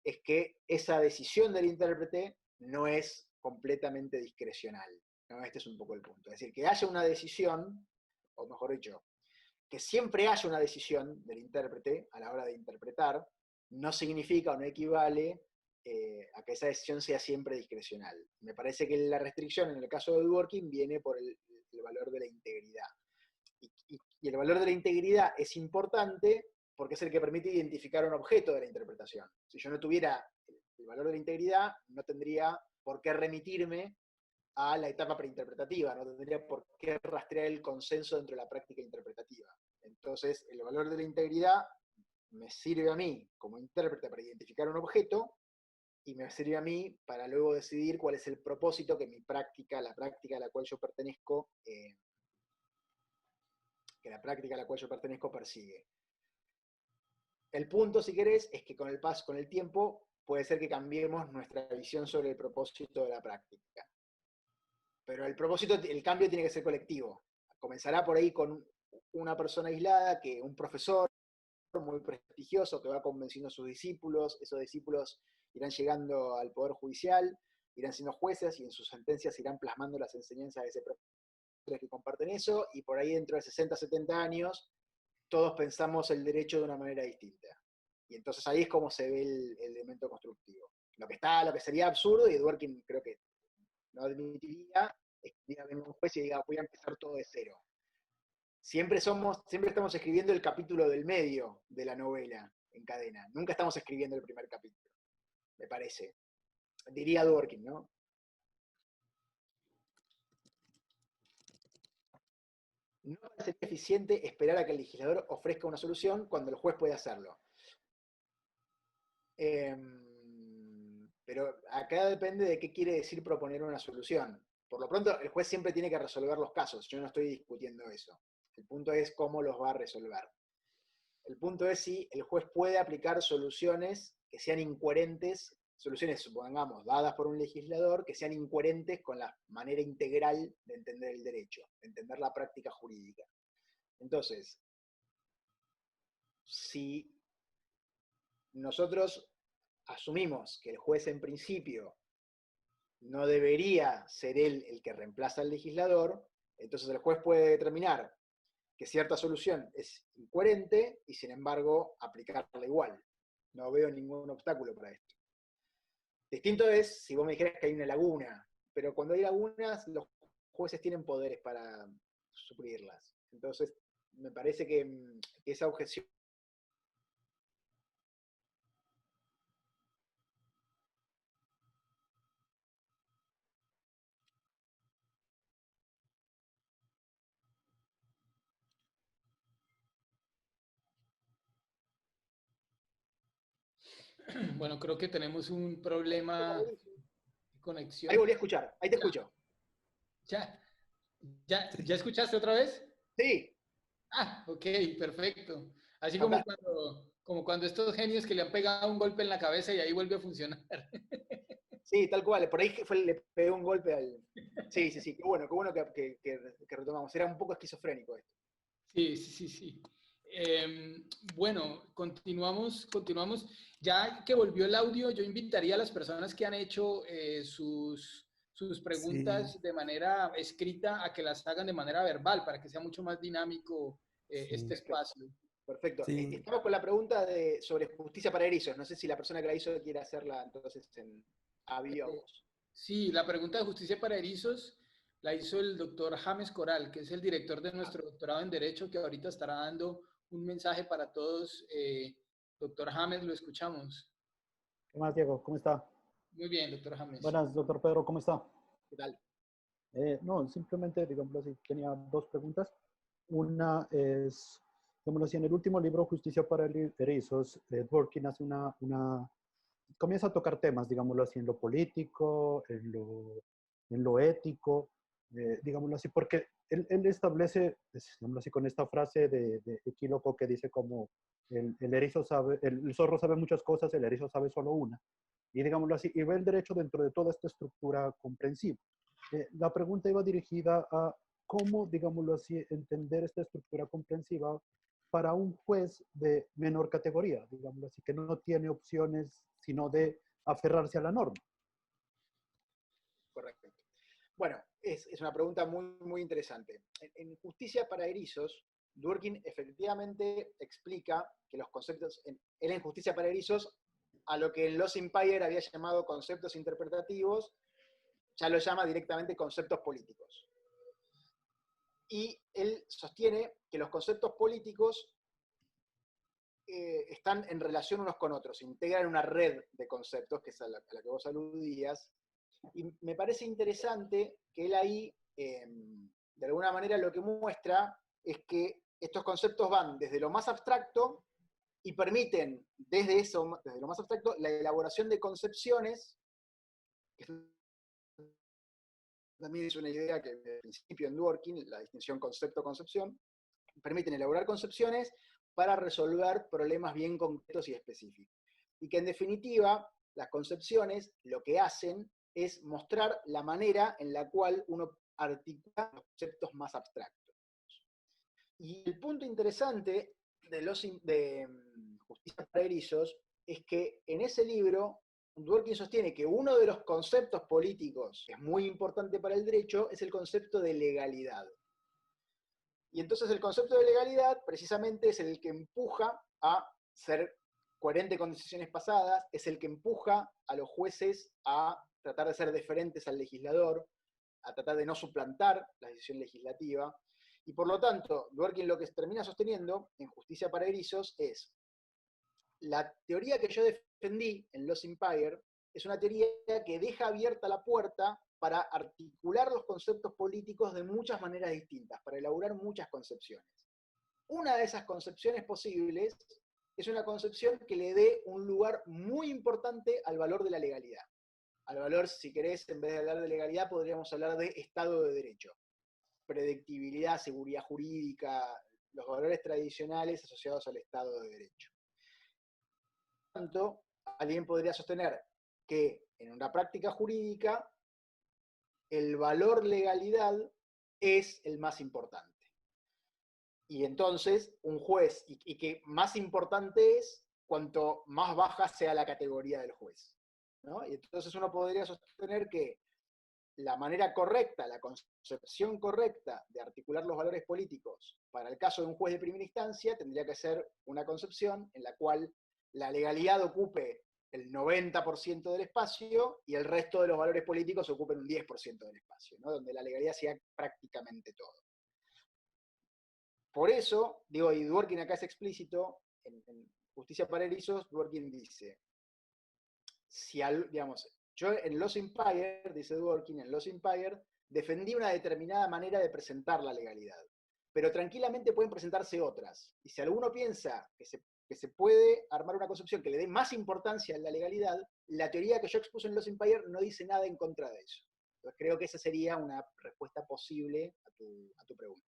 es que esa decisión del intérprete no es completamente discrecional, ¿no? Este es un poco el punto. Es decir, que haya una decisión, o mejor dicho, que siempre haya una decisión del intérprete a la hora de interpretar, no significa o no equivale a que esa decisión sea siempre discrecional. Me parece que la restricción en el caso de Dworkin viene por el valor de la integridad. Y el valor de la integridad es importante porque es el que permite identificar un objeto de la interpretación. Si yo no tuviera el valor de la integridad, no tendría por qué remitirme a la etapa preinterpretativa, no tendría por qué rastrear el consenso dentro de la práctica interpretativa. Entonces, el valor de la integridad me sirve a mí como intérprete para identificar un objeto, y me sirve a mí para luego decidir cuál es el propósito que mi práctica, la práctica a la cual yo pertenezco, persigue. El punto, si querés, es que con el paso, con el tiempo, puede ser que cambiemos nuestra visión sobre el propósito de la práctica. Pero el cambio tiene que ser colectivo. Comenzará por ahí con una persona aislada, un profesor muy prestigioso que va convenciendo a sus discípulos, esos discípulos irán llegando al Poder Judicial, irán siendo jueces y en sus sentencias irán plasmando las enseñanzas de ese profesor que comparten eso, y por ahí dentro de 60, 70 años, todos pensamos el derecho de una manera distinta. Y entonces ahí es como se ve el elemento constructivo. Lo que sería absurdo, y Dworkin creo que no admitiría, es que venga un juez y diga, voy a empezar todo de cero. Siempre estamos escribiendo el capítulo del medio de la novela en cadena. Nunca estamos escribiendo el primer capítulo, me parece. Diría Dworkin, ¿no? No parecería eficiente esperar a que el legislador ofrezca una solución cuando el juez puede hacerlo. Pero acá depende de qué quiere decir proponer una solución. Por lo pronto, el juez siempre tiene que resolver los casos. Yo no estoy discutiendo eso. El punto es cómo los va a resolver. El punto es si el juez puede aplicar soluciones que sean incoherentes, soluciones, supongamos, dadas por un legislador, que sean incoherentes con la manera integral de entender el derecho, de entender la práctica jurídica. Entonces, si nosotros asumimos que el juez en principio no debería ser él el que reemplaza al legislador, entonces el juez puede determinar que cierta solución es incoherente y sin embargo aplicarla igual. No veo ningún obstáculo para esto. Distinto es si vos me dijeras que hay una laguna, pero cuando hay lagunas los jueces tienen poderes para suplirlas. Entonces me parece que esa objeción Bueno, creo que tenemos un problema de conexión. Ahí volví a escuchar, ahí te escucho. ¿Ya escuchaste otra vez? Sí. Ah, ok, perfecto. Así como cuando estos genios que le han pegado un golpe en la cabeza y ahí vuelve a funcionar. Sí, tal cual. Por ahí le pegué un golpe al... Sí. Qué bueno que retomamos. Era un poco esquizofrénico esto. Sí. Bueno, continuamos. Ya que volvió el audio, yo invitaría a las personas que han hecho sus preguntas de manera escrita a que las hagan de manera verbal para que sea mucho más dinámico este espacio. Perfecto. Sí. Estamos con la pregunta sobre justicia para erizos. No sé si la persona que la hizo quiere hacerla entonces en voz. Sí, la pregunta de justicia para erizos la hizo el doctor James Coral, que es el director de nuestro doctorado en Derecho, que ahorita estará dando un mensaje para todos. Doctor James, lo escuchamos. ¿Qué más, Diego? ¿Cómo está? Muy bien, doctor James. Buenas, doctor Pedro, ¿cómo está? ¿Qué tal? No, simplemente, digámoslo así, tenía dos preguntas. Una es, digámoslo así, en el último libro, Justicia para Erizos, Dworkin hace comienza a tocar temas, digámoslo así, en lo político, en lo ético, digámoslo así, porque él establece, digámoslo así, con esta frase de equíloco que dice como el erizo sabe, el zorro sabe muchas cosas, el erizo sabe solo una. Y digámoslo así, y ve el derecho dentro de toda esta estructura comprensiva. La pregunta iba dirigida a cómo, digámoslo así, entender esta estructura comprensiva para un juez de menor categoría, digámoslo así, que no tiene opciones sino de aferrarse a la norma. Correcto. Bueno, es una pregunta muy, muy interesante. En Justicia para Erizos, Dworkin efectivamente explica que los conceptos, él en Justicia para Erizos a lo que en Lost Empire había llamado conceptos interpretativos, ya lo llama directamente conceptos políticos. Y él sostiene que los conceptos políticos están en relación unos con otros, integran una red de conceptos, que es a la que vos aludías, y me parece interesante que él ahí, de alguna manera, lo que muestra es que estos conceptos van desde lo más abstracto y permiten, desde lo más abstracto, la elaboración de concepciones, que también es una idea que desde el principio en Dworkin, la distinción concepto-concepción, permiten elaborar concepciones para resolver problemas bien concretos y específicos. Y que en definitiva, las concepciones lo que hacen es mostrar la manera en la cual uno articula los conceptos más abstractos. Y el punto interesante de Justicia para Erizos es que en ese libro Dworkin sostiene que uno de los conceptos políticos que es muy importante para el derecho es el concepto de legalidad. Y entonces el concepto de legalidad precisamente es el que empuja a ser coherente con decisiones pasadas, es el que empuja a los jueces a tratar de ser deferentes al legislador, a tratar de no suplantar la decisión legislativa. Y por lo tanto, Dworkin lo que termina sosteniendo en Justicia para Erizos es la teoría que yo defendí en Lost Empire es una teoría que deja abierta la puerta para articular los conceptos políticos de muchas maneras distintas, para elaborar muchas concepciones. Una de esas concepciones posibles es una concepción que le dé un lugar muy importante al valor de la legalidad. Al valor, si querés, en vez de hablar de legalidad, podríamos hablar de Estado de Derecho. Predictibilidad, seguridad jurídica, los valores tradicionales asociados al Estado de Derecho. Por lo tanto, alguien podría sostener que en una práctica jurídica el valor legalidad es el más importante. Y entonces, un juez, y que más importante es cuanto más baja sea la categoría del juez, ¿no? Y entonces uno podría sostener que la manera correcta, la concepción correcta de articular los valores políticos para el caso de un juez de primera instancia tendría que ser una concepción en la cual la legalidad ocupe el 90% del espacio y el resto de los valores políticos ocupen un 10% del espacio, ¿no? Donde la legalidad sea prácticamente todo. Por eso, digo, y Dworkin acá es explícito, en Justicia para Erizos, Dworkin dice, digamos, yo en Lost Empire, dice Dworkin, en Lost Empire, defendí una determinada manera de presentar la legalidad, pero tranquilamente pueden presentarse otras. Y si alguno piensa que se puede armar una concepción que le dé más importancia a la legalidad, la teoría que yo expuse en Lost Empire no dice nada en contra de eso. Entonces creo que esa sería una respuesta posible a tu pregunta.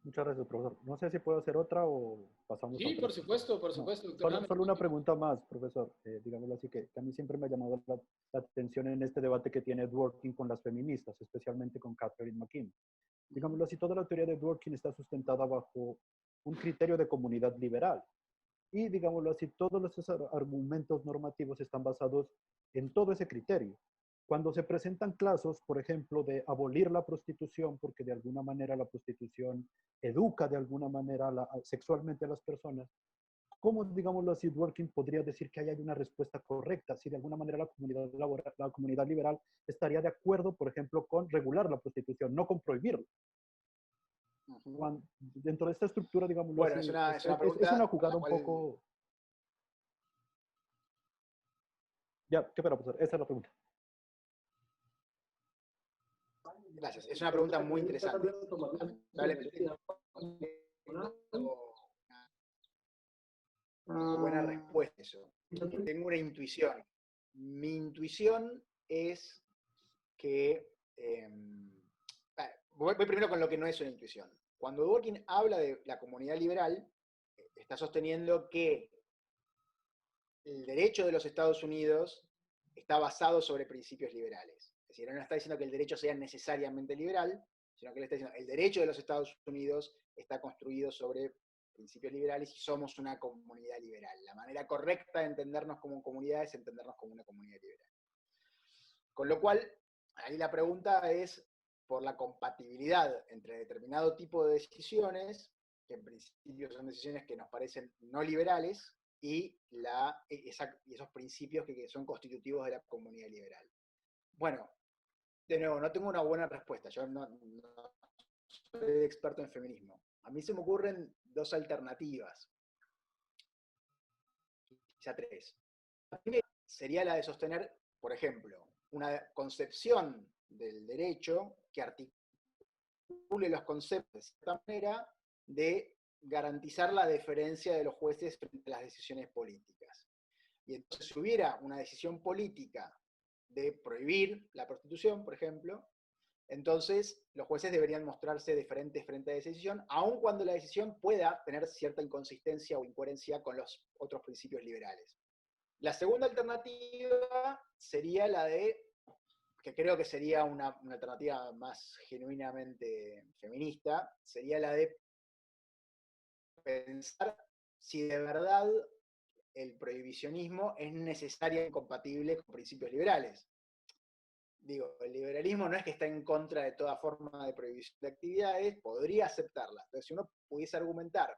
Muchas gracias, profesor. No sé si puedo hacer otra o pasamos a Sí, otra. por supuesto, doctor James. Solo una pregunta más, profesor. Digámoslo así, que a mí siempre me ha llamado la atención en este debate que tiene Dworkin con las feministas, especialmente con Catherine McKim. Digámoslo así, toda la teoría de Dworkin está sustentada bajo un criterio de comunidad liberal. Y, digámoslo así, todos esos argumentos normativos están basados en todo ese criterio. Cuando se presentan casos, por ejemplo, de abolir la prostitución, porque de alguna manera la prostitución educa de alguna manera sexualmente a las personas, ¿cómo, digámoslo así, Dworkin podría decir que hay una respuesta correcta? Si de alguna manera la comunidad liberal estaría de acuerdo, por ejemplo, con regular la prostitución, no con prohibirla. Dentro de esta estructura, digámoslo bueno, así, es una jugada un poco... Ya, qué pena, profesor, esa es la pregunta. Gracias, es una pregunta muy interesante. Una buena respuesta a eso. Tengo una intuición. Mi intuición es que... voy primero con lo que no es una intuición. Cuando Dworkin habla de la comunidad liberal, está sosteniendo que el derecho de los Estados Unidos está basado sobre principios liberales. Es decir, él no está diciendo que el derecho sea necesariamente liberal, sino que él está diciendo que el derecho de los Estados Unidos está construido sobre principios liberales y somos una comunidad liberal. La manera correcta de entendernos como comunidad es entendernos como una comunidad liberal. Con lo cual, ahí la pregunta es por la compatibilidad entre determinado tipo de decisiones que en principio son decisiones que nos parecen no liberales, y esos principios que son constitutivos de la comunidad liberal. Bueno, de nuevo, no tengo una buena respuesta, yo no soy experto en feminismo. A mí se me ocurren dos alternativas, quizá tres. La primera sería la de sostener, por ejemplo, una concepción del derecho que articule los conceptos de cierta manera de garantizar la deferencia de los jueces frente a las decisiones políticas. Y entonces, si hubiera una decisión política de prohibir la prostitución, por ejemplo, entonces los jueces deberían mostrarse deferentes frente a esa decisión, aun cuando la decisión pueda tener cierta inconsistencia o incoherencia con los otros principios liberales. La segunda alternativa sería la de, que creo que sería una alternativa más genuinamente feminista, sería la de pensar si de verdad el prohibicionismo es necesario e incompatible con principios liberales. Digo, el liberalismo no es que está en contra de toda forma de prohibición de actividades, podría aceptarla. Entonces, si uno pudiese argumentar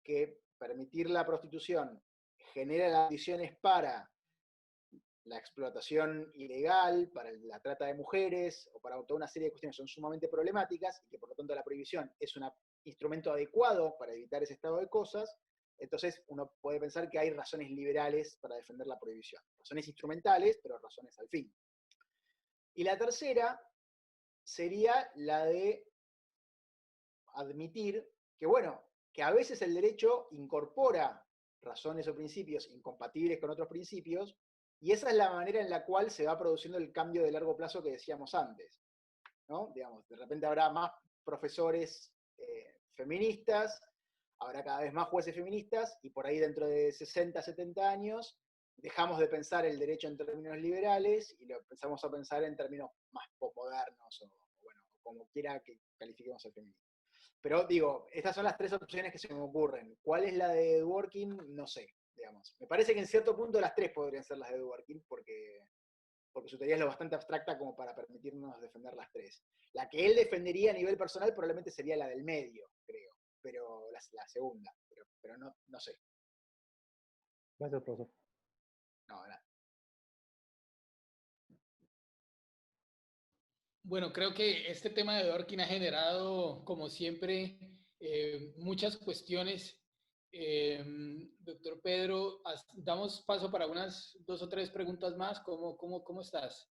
que permitir la prostitución genera las condiciones para la explotación ilegal, para la trata de mujeres, o para toda una serie de cuestiones que son sumamente problemáticas, y que por lo tanto la prohibición es un instrumento adecuado para evitar ese estado de cosas, entonces uno puede pensar que hay razones liberales para defender la prohibición. Razones instrumentales, pero razones al fin. Y la tercera sería la de admitir que, bueno, que a veces el derecho incorpora razones o principios incompatibles con otros principios, y esa es la manera en la cual se va produciendo el cambio de largo plazo que decíamos antes, ¿no? Digamos, de repente habrá más profesores feministas, habrá cada vez más jueces feministas, y por ahí dentro de 60, 70 años dejamos de pensar el derecho en términos liberales y lo empezamos a pensar en términos más posmodernos, o bueno, como quiera que califiquemos el feminismo. Pero digo, estas son las tres opciones que se me ocurren. ¿Cuál es la de Dworkin? No sé, digamos. Me parece que en cierto punto las tres podrían ser las de Dworkin, porque su teoría es lo bastante abstracta como para permitirnos defender las tres. La que él defendería a nivel personal probablemente sería la del medio, creo, pero la segunda, pero no sé. Gracias, profesor. No, nada. Bueno, creo que este tema de Dworkin ha generado, como siempre, muchas cuestiones. Doctor Pedro, damos paso para unas 2 o 3 preguntas más. ¿Cómo estás?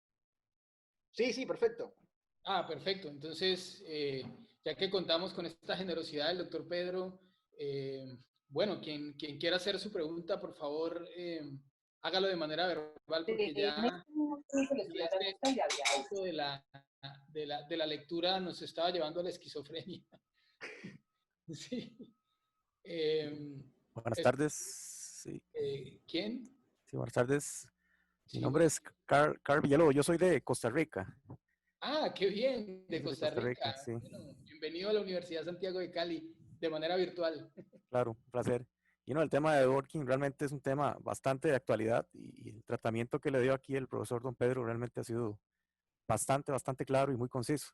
Sí, perfecto. Ah, perfecto. Entonces, ya que contamos con esta generosidad del doctor Pedro, bueno, quien quiera hacer su pregunta, por favor, hágalo de manera verbal, porque ya esto de la lectura nos estaba llevando a la esquizofrenia. Sí. Buenas tardes. Sí. ¿Quién? Sí, buenas tardes. Mi Sí, nombre es Carl Villalobos. Yo soy de Costa Rica. Ah, qué bien, de Yo soy Costa Rica. sí. Bueno, bienvenido a la Universidad Santiago de Cali, de manera virtual. Claro, un placer. Y no, el tema de Dworkin realmente es un tema bastante de actualidad, y el tratamiento que le dio aquí el profesor don Pedro realmente ha sido bastante claro y muy conciso,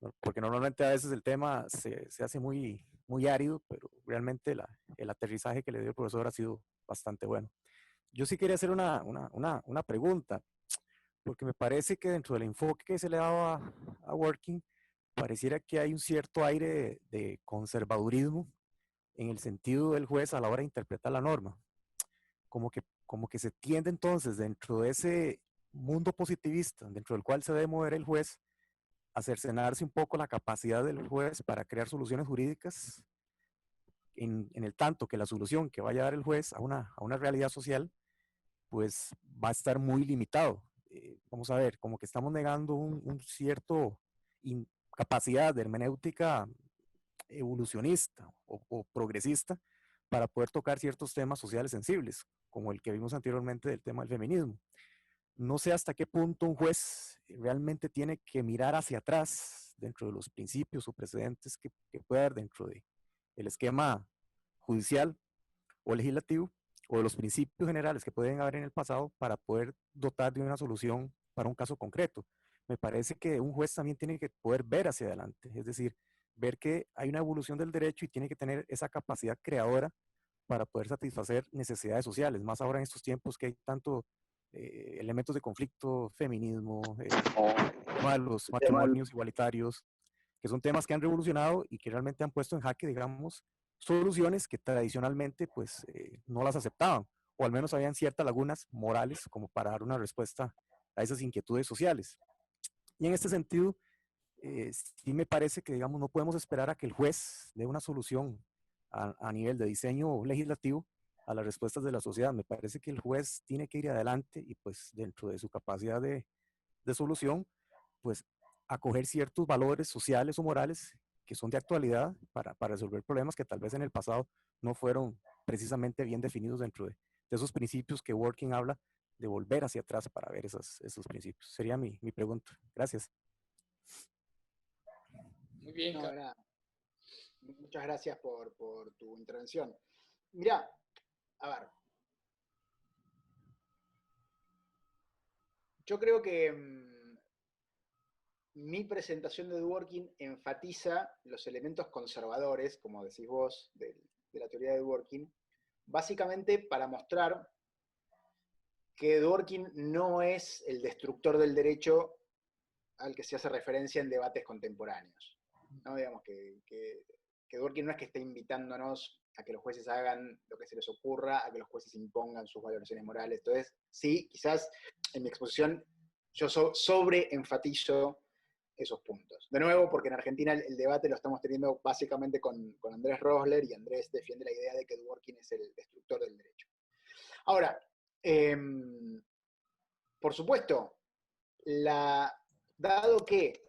¿no? Porque normalmente a veces el tema se hace muy árido, pero realmente el aterrizaje que le dio el profesor ha sido bastante bueno. Yo sí quería hacer una pregunta, porque me parece que dentro del enfoque que se le daba a Dworkin, pareciera que hay un cierto aire de conservadurismo en el sentido del juez a la hora de interpretar la norma. Como que se tiende entonces dentro de ese mundo positivista, dentro del cual se debe mover el juez, a cercenarse un poco la capacidad del juez para crear soluciones jurídicas, en el tanto que la solución que vaya a dar el juez a una realidad social, pues va a estar muy limitado. Vamos a ver, como que estamos negando un cierto capacidad de hermenéutica evolucionista o progresista para poder tocar ciertos temas sociales sensibles, como el que vimos anteriormente del tema del feminismo. No sé hasta qué punto un juez realmente tiene que mirar hacia atrás dentro de los principios o precedentes que puede haber dentro del esquema judicial o legislativo, o de los principios generales que pueden haber en el pasado, para poder dotar de una solución para un caso concreto. Me parece que un juez también tiene que poder ver hacia adelante, es decir, ver que hay una evolución del derecho y tiene que tener esa capacidad creadora para poder satisfacer necesidades sociales, más ahora en estos tiempos que hay tanto elementos de conflicto, feminismo, tema de los matrimonios igualitarios, que son temas que han revolucionado y que realmente han puesto en jaque, digamos, soluciones que tradicionalmente pues no las aceptaban, o al menos habían ciertas lagunas morales como para dar una respuesta a esas inquietudes sociales. Y en este sentido, sí me parece que, digamos, no podemos esperar a que el juez dé una solución a nivel de diseño legislativo a las respuestas de la sociedad. Me parece que el juez tiene que ir adelante y pues dentro de su capacidad de solución, pues acoger ciertos valores sociales o morales que son de actualidad para resolver problemas que tal vez en el pasado no fueron precisamente bien definidos dentro de esos principios que Working habla, de volver hacia atrás para ver esos principios. Sería mi pregunta. Gracias. Muy bien, No, Carlos. nada. Muchas gracias por tu intervención. Mirá, a ver. Yo creo que mi presentación de Dworkin enfatiza los elementos conservadores, como decís vos, de la teoría de Dworkin, básicamente para mostrar que Dworkin no es el destructor del derecho al que se hace referencia en debates contemporáneos. ¿No? Digamos que Dworkin no es que esté invitándonos a que los jueces hagan lo que se les ocurra, a que los jueces impongan sus valoraciones morales. Entonces, sí, quizás en mi exposición yo sobreenfatizo esos puntos. De nuevo, porque en Argentina el debate lo estamos teniendo básicamente con Andrés Rosler, y Andrés defiende la idea de que Dworkin es el destructor del derecho. Ahora, por supuesto, dado que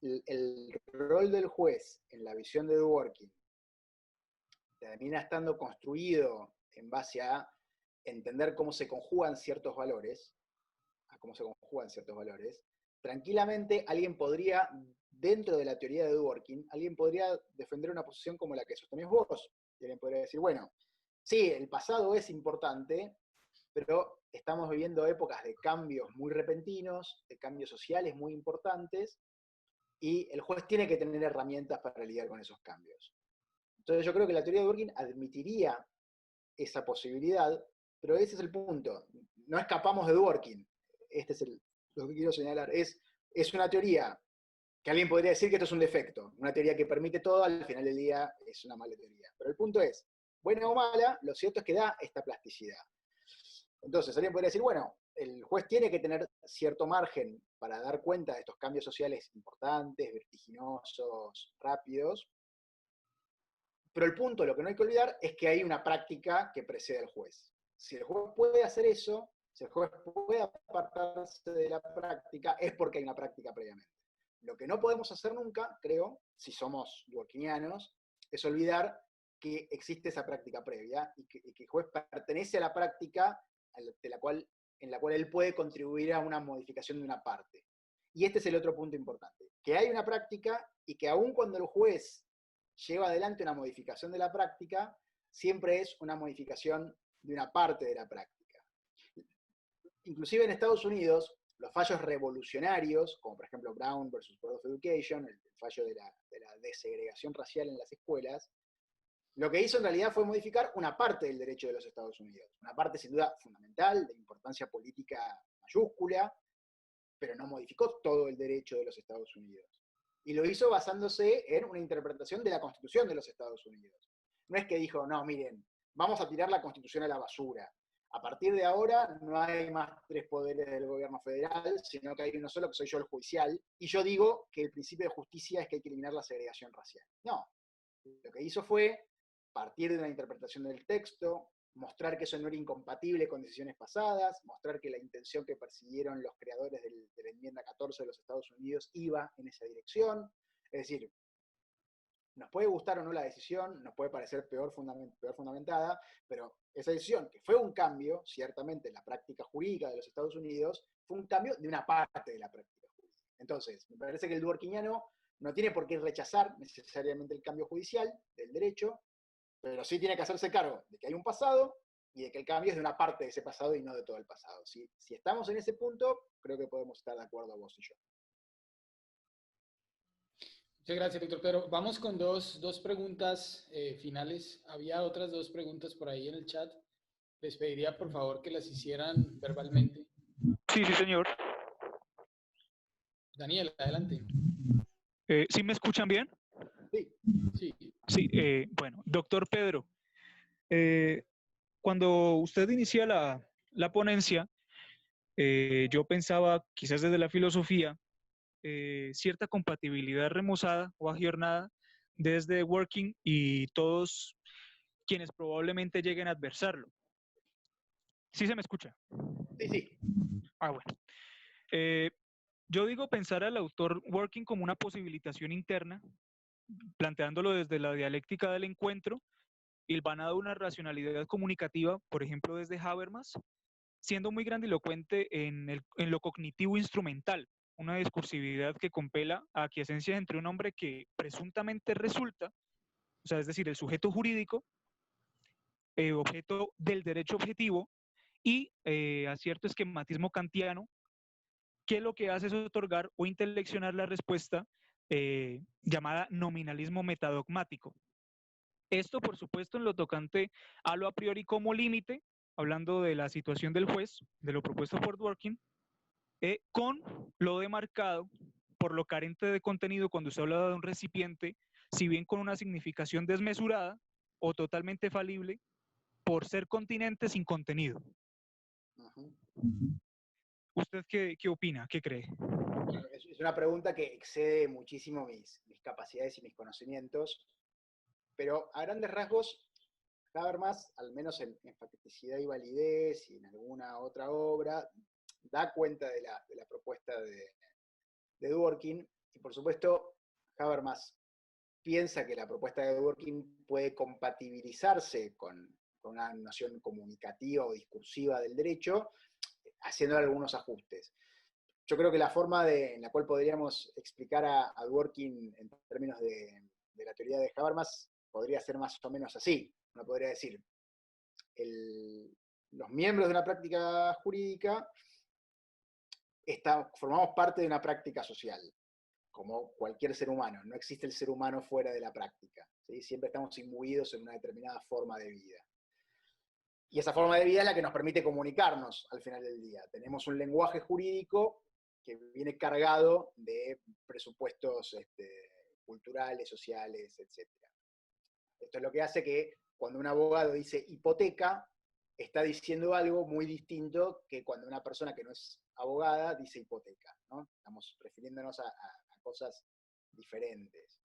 el rol del juez en la visión de Dworkin termina estando construido en base a entender cómo se conjugan ciertos valores, tranquilamente alguien podría, dentro de la teoría de Dworkin, alguien podría defender una posición como la que sostenés vos. Y alguien podría decir, bueno, sí, el pasado es importante, pero estamos viviendo épocas de cambios muy repentinos, de cambios sociales muy importantes, y el juez tiene que tener herramientas para lidiar con esos cambios. Entonces yo creo que la teoría de Dworkin admitiría esa posibilidad, pero ese es el punto. No escapamos de Dworkin. Este es lo que quiero señalar. Es una teoría que alguien podría decir que esto es un defecto. Una teoría que permite todo, al final del día es una mala teoría. Pero el punto es, buena o mala, lo cierto es que da esta plasticidad. Entonces, alguien podría decir, bueno, el juez tiene que tener cierto margen para dar cuenta de estos cambios sociales importantes, vertiginosos, rápidos. Pero el punto, lo que no hay que olvidar, es que hay una práctica que precede al juez. Si el juez puede hacer eso, si el juez puede apartarse de la práctica, es porque hay una práctica previamente. Lo que no podemos hacer nunca, creo, si somos dworkinianos, es olvidar que existe esa práctica previa y que el juez pertenece a la práctica en la cual él puede contribuir a una modificación de una parte. Y este es el otro punto importante, que hay una práctica y que aun cuando el juez lleva adelante una modificación de la práctica, siempre es una modificación de una parte de la práctica. Inclusive en Estados Unidos, los fallos revolucionarios, como por ejemplo Brown versus Board of Education, el fallo de la desegregación racial en las escuelas, lo que hizo en realidad fue modificar una parte del derecho de los Estados Unidos. Una parte sin duda fundamental, de importancia política mayúscula, pero no modificó todo el derecho de los Estados Unidos. Y lo hizo basándose en una interpretación de la Constitución de los Estados Unidos. No es que dijo, no, miren, vamos a tirar la Constitución a la basura. A partir de ahora no hay más 3 poderes del gobierno federal, sino que hay uno solo, que soy yo, el judicial, y yo digo que el principio de justicia es que hay que eliminar la segregación racial. No. Lo que hizo fue partir de una interpretación del texto, mostrar que eso no era incompatible con decisiones pasadas, mostrar que la intención que persiguieron los creadores de la enmienda 14 de los Estados Unidos iba en esa dirección. Es decir, nos puede gustar o no la decisión, nos puede parecer peor fundamentada, pero esa decisión, que fue un cambio, ciertamente, en la práctica jurídica de los Estados Unidos, fue un cambio de una parte de la práctica jurídica. Entonces, me parece que el dworkiniano no tiene por qué rechazar necesariamente el cambio judicial del derecho, pero sí tiene que hacerse cargo de que hay un pasado y de que el cambio es de una parte de ese pasado y no de todo el pasado. Si estamos en ese punto, creo que podemos estar de acuerdo vos y yo. Muchas gracias, doctor Pedro. Vamos con dos preguntas finales. Había otras dos preguntas por ahí en el chat. Les pediría, por favor, que las hicieran verbalmente. Sí, sí, señor. Daniel, adelante. ¿Sí me escuchan bien? Sí. Sí. Sí, bueno, doctor Pedro, cuando usted inicia la ponencia, yo pensaba, quizás desde la filosofía, cierta compatibilidad remozada o agiornada desde Working y todos quienes probablemente lleguen a adversarlo. ¿Sí se me escucha? Sí, sí. Ah, bueno. Yo digo pensar al autor Working como una posibilitación interna, planteándolo desde la dialéctica del encuentro, hilvanado de una racionalidad comunicativa, por ejemplo desde Habermas, siendo muy grandilocuente en lo cognitivo instrumental, una discursividad que compela a aquiescencia entre un hombre que presuntamente resulta, o sea, es decir, el sujeto jurídico, objeto del derecho objetivo, y a cierto esquematismo kantiano, que lo que hace es otorgar o inteleccionar la respuesta llamada nominalismo metadogmático. Esto, por supuesto, en lo tocante a lo a priori como límite, hablando de la situación del juez, de lo propuesto por Dworkin, con lo demarcado por lo carente de contenido cuando se habla de un recipiente, si bien con una significación desmesurada o totalmente falible, por ser continente sin contenido. Ujú. ¿Usted qué opina? ¿Qué cree? Es una pregunta que excede muchísimo mis capacidades y mis conocimientos, pero a grandes rasgos, Habermas, al menos en Facticidad y Validez y en alguna otra obra, da cuenta de la propuesta de Dworkin, y por supuesto, Habermas piensa que la propuesta de Dworkin puede compatibilizarse con una noción comunicativa o discursiva del derecho, haciendo algunos ajustes. Yo creo que la forma en la cual podríamos explicar a Dworkin en términos de la teoría de Habermas podría ser más o menos así. Uno podría decir, los miembros de una práctica jurídica formamos parte de una práctica social, como cualquier ser humano. No existe el ser humano fuera de la práctica, ¿sí? Siempre estamos imbuidos en una determinada forma de vida. Y esa forma de vida es la que nos permite comunicarnos al final del día. Tenemos un lenguaje jurídico que viene cargado de presupuestos culturales, sociales, etc. Esto es lo que hace que cuando un abogado dice hipoteca, está diciendo algo muy distinto que cuando una persona que no es abogada dice hipoteca, ¿no? Estamos refiriéndonos a cosas diferentes.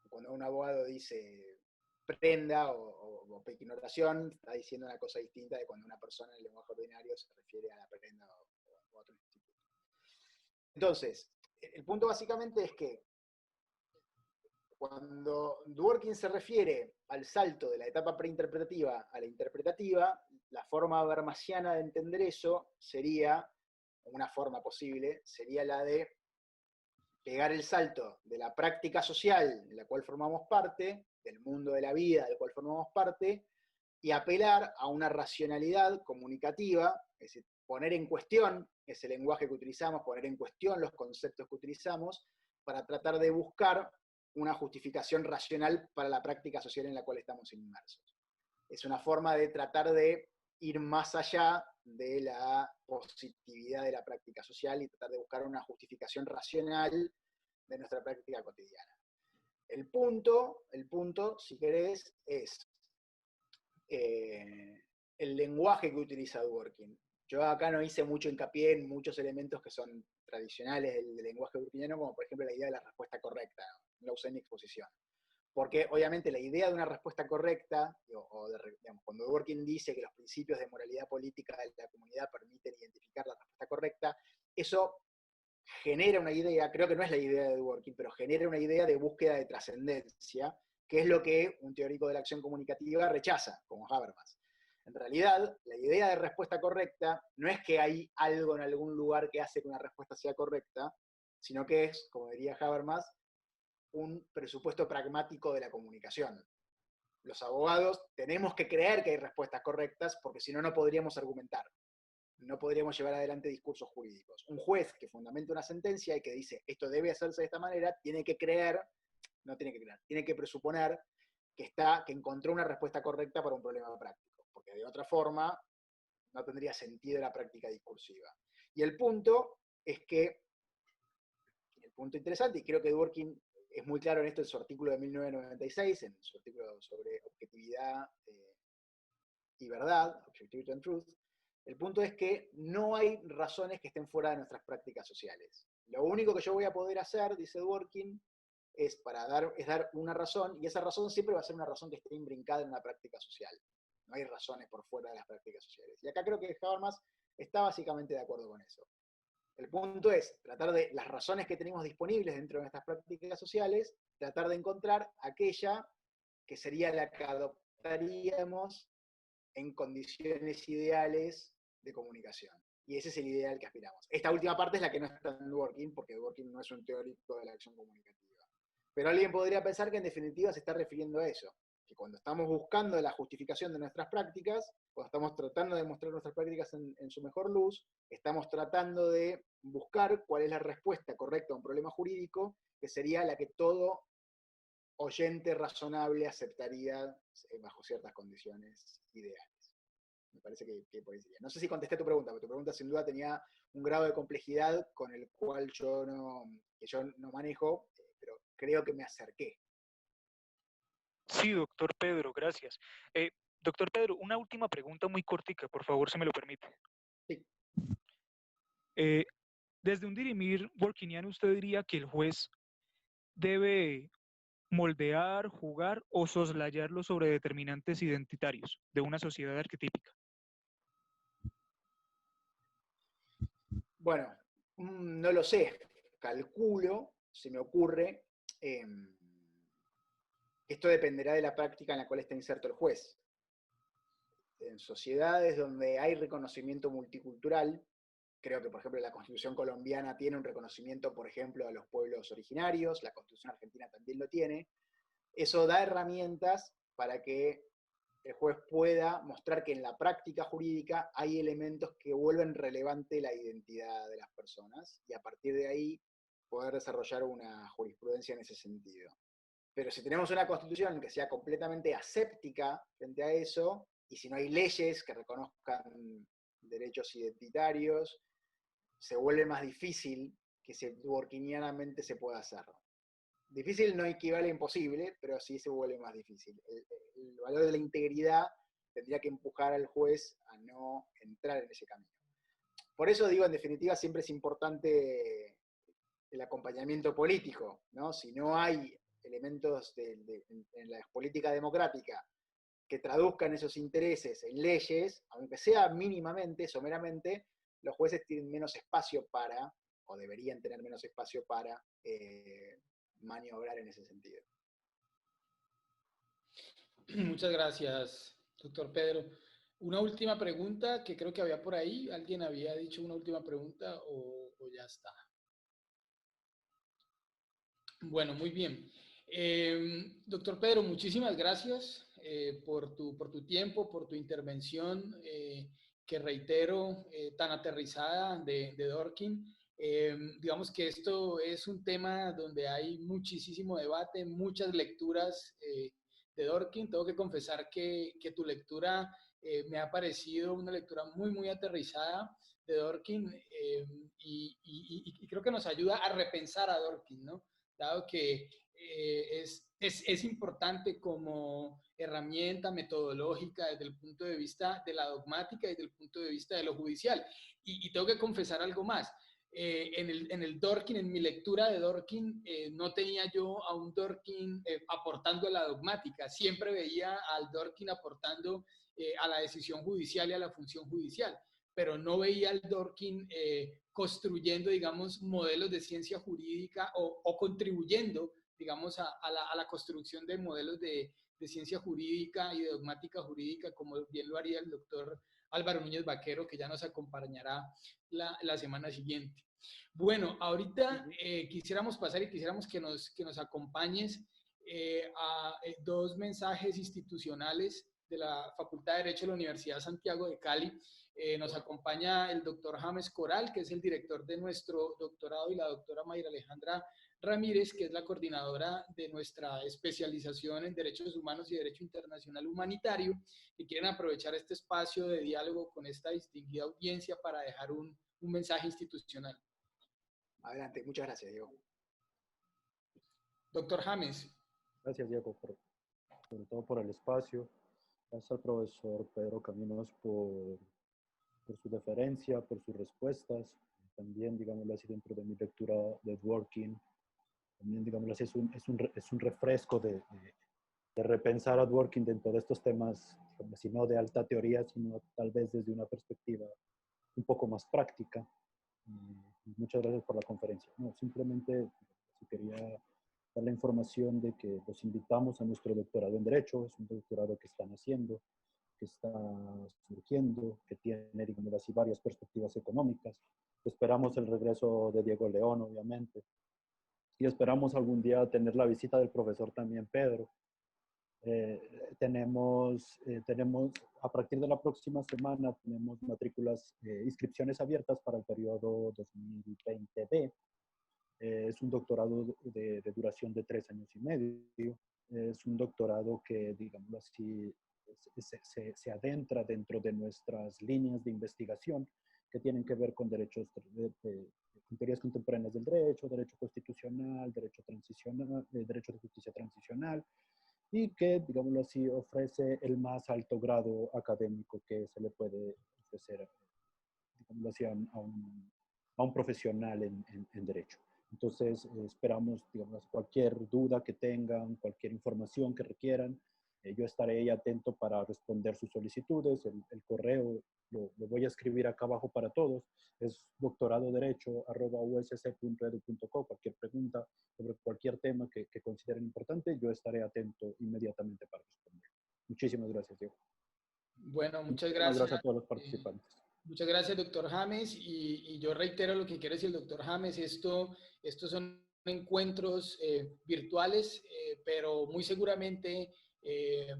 Cuando un abogado dice prenda o pecinotación, está diciendo una cosa distinta de cuando una persona en el lenguaje ordinario se refiere a la prenda o otro instituto. Entonces, el punto básicamente es que cuando Dworkin se refiere al salto de la etapa preinterpretativa a la interpretativa, la forma habermasiana de entender eso sería, una forma posible, sería la de pegar el salto de la práctica social de la cual formamos parte, del mundo de la vida del cual formamos parte, y apelar a una racionalidad comunicativa, es decir, poner en cuestión ese lenguaje que utilizamos, poner en cuestión los conceptos que utilizamos, para tratar de buscar una justificación racional para la práctica social en la cual estamos inmersos. Es una forma de tratar de ir más allá de la positividad de la práctica social y tratar de buscar una justificación racional de nuestra práctica cotidiana. El punto, si querés, es el lenguaje que utiliza Dworkin. Yo acá no hice mucho hincapié en muchos elementos que son tradicionales del lenguaje dworkiniano, como por ejemplo la idea de la respuesta correcta, no la usé en mi exposición. Porque obviamente la idea de una respuesta correcta, digamos, cuando Dworkin dice que los principios de moralidad política de la comunidad permiten identificar la respuesta correcta, eso genera una idea, creo que no es la idea de Dworkin, pero genera una idea de búsqueda de trascendencia, que es lo que un teórico de la acción comunicativa rechaza, como Habermas. En realidad, la idea de respuesta correcta no es que hay algo en algún lugar que hace que una respuesta sea correcta, sino que es, como diría Habermas, un presupuesto pragmático de la comunicación. Los abogados tenemos que creer que hay respuestas correctas, porque si no, no podríamos argumentar. No podríamos llevar adelante discursos jurídicos. Un juez que fundamenta una sentencia y que dice esto debe hacerse de esta manera, tiene que creer no tiene que creer, tiene que presuponer que encontró una respuesta correcta para un problema práctico, porque de otra forma no tendría sentido la práctica discursiva. Y el punto es que, el punto interesante, y creo que Dworkin es muy claro en esto en su artículo de 1996, en su artículo sobre objetividad y verdad, Objectivity and Truth, el punto es que no hay razones que estén fuera de nuestras prácticas sociales. Lo único que yo voy a poder hacer, dice Dworkin, es dar una razón, y esa razón siempre va a ser una razón que esté imbrincada en una práctica social. No hay razones por fuera de las prácticas sociales. Y acá creo que Habermas está básicamente de acuerdo con eso. El punto es tratar de las razones que tenemos disponibles dentro de nuestras prácticas sociales, tratar de encontrar aquella que sería la que adoptaríamos en condiciones ideales de comunicación. Y ese es el ideal que aspiramos. Esta última parte es la que no está en Dworkin, porque Dworkin no es un teórico de la acción comunicativa. Pero alguien podría pensar que en definitiva se está refiriendo a eso, que cuando estamos buscando la justificación de nuestras prácticas, cuando estamos tratando de mostrar nuestras prácticas en su mejor luz, estamos tratando de buscar cuál es la respuesta correcta a un problema jurídico, que sería la que todo oyente razonable aceptaría bajo ciertas condiciones ideales. Me parece que por ahí sería. No sé si contesté tu pregunta, pero tu pregunta sin duda tenía un grado de complejidad con el cual yo no manejo, pero creo que me acerqué. Sí, doctor Pedro, gracias. Doctor Pedro, una última pregunta muy cortica, por favor, si me lo permite. Sí. Desde un dirimir dworkiniano, ¿usted diría que el juez debe moldear, jugar o soslayarlo sobre determinantes identitarios de una sociedad arquetípica? Bueno, no lo sé. Calculo, se me ocurre, esto dependerá de la práctica en la cual está inserto el juez. En sociedades donde hay reconocimiento multicultural, creo que, por ejemplo, la Constitución colombiana tiene un reconocimiento, por ejemplo, a los pueblos originarios, la Constitución argentina también lo tiene. Eso da herramientas para que el juez pueda mostrar que en la práctica jurídica hay elementos que vuelven relevante la identidad de las personas y a partir de ahí poder desarrollar una jurisprudencia en ese sentido. Pero si tenemos una Constitución que sea completamente aséptica frente a eso, y si no hay leyes que reconozcan derechos identitarios, se vuelve más difícil que dworkinianamente se pueda hacer. Difícil no equivale a imposible, pero sí se vuelve más difícil. El valor de la integridad tendría que empujar al juez a no entrar en ese camino. Por eso digo, en definitiva, siempre es importante el acompañamiento político, ¿no? Si no hay elementos en la política democrática que traduzcan esos intereses en leyes, aunque sea mínimamente, someramente, los jueces tienen menos espacio para, o deberían tener menos espacio para, maniobrar en ese sentido. Muchas gracias, doctor Pedro. Una última pregunta que creo que había por ahí. ¿Alguien había dicho una última pregunta o ya está? Bueno, muy bien. Doctor Pedro, muchísimas gracias por tu tiempo, por tu intervención, que reitero, tan aterrizada de Dworkin. Digamos que esto es un tema donde hay muchísimo debate, muchas lecturas de Dworkin. Tengo que confesar que tu lectura me ha parecido una lectura muy, muy aterrizada de Dworkin y creo que nos ayuda a repensar a Dworkin, ¿no? Dado que es importante como herramienta metodológica desde el punto de vista de la dogmática y desde el punto de vista de lo judicial. Y tengo que confesar algo más. En el Dworkin, en mi lectura de Dworkin, no tenía yo a un Dworkin aportando a la dogmática. Siempre veía al Dworkin aportando a la decisión judicial y a la función judicial, pero no veía al Dworkin construyendo, digamos, modelos de ciencia jurídica o contribuyendo, digamos, a la construcción de modelos de ciencia jurídica y de dogmática jurídica, como bien lo haría el doctor Álvaro Núñez Vaquero, que ya nos acompañará la semana siguiente. Bueno, ahorita quisiéramos pasar y quisiéramos que nos acompañes a dos mensajes institucionales de la Facultad de Derecho de la Universidad Santiago de Cali. Nos acompaña el doctor James Coral, que es el director de nuestro doctorado, y la doctora Mayra Alejandra Ramírez, que es la coordinadora de nuestra especialización en Derechos Humanos y Derecho Internacional Humanitario, y quieren aprovechar este espacio de diálogo con esta distinguida audiencia para dejar un mensaje institucional. Adelante, muchas gracias, Diego. Doctor James. Gracias, Diego, sobre todo por el espacio. Gracias al profesor Pedro Caminos por su deferencia, por sus respuestas. También, digámoslo así, dentro de mi lectura de Dworkin, también, digámoslo así, es un refresco de repensar a Dworkin dentro de estos temas, si no de alta teoría, sino tal vez desde una perspectiva un poco más práctica. Muchas gracias por la conferencia. No, simplemente quería dar la información de que los invitamos a nuestro doctorado en Derecho. Es un doctorado que están haciendo, que está surgiendo, que tiene, digamos así, varias perspectivas económicas. Esperamos el regreso de Diego León, obviamente, y esperamos algún día tener la visita del profesor también, Pedro. Tenemos, a partir de la próxima semana, tenemos matrículas, inscripciones abiertas para el periodo 2020B. Es un doctorado de duración de 3 años y medio. Es un doctorado que, digámoslo así, se adentra dentro de nuestras líneas de investigación que tienen que ver con derechos, con teorías contemporáneas del derecho, derecho constitucional, derecho transicional, derecho de justicia transicional, y que, digámoslo así, ofrece el más alto grado académico que se le puede ofrecer, digámoslo así, a un profesional en derecho. Entonces, esperamos, digamos, cualquier duda que tengan, cualquier información que requieran, yo estaré ahí atento para responder sus solicitudes. El correo lo voy a escribir acá abajo para todos. Es doctoradoderecho@usc.edu.co. Cualquier pregunta sobre cualquier tema que consideren importante, yo estaré atento inmediatamente para responder. Muchísimas gracias, Diego. Bueno, muchas Gracias gracias. a todos los participantes. Muchas gracias, doctor James. Y yo reitero lo que quiere decir el doctor James. Estos son encuentros virtuales, pero muy seguramente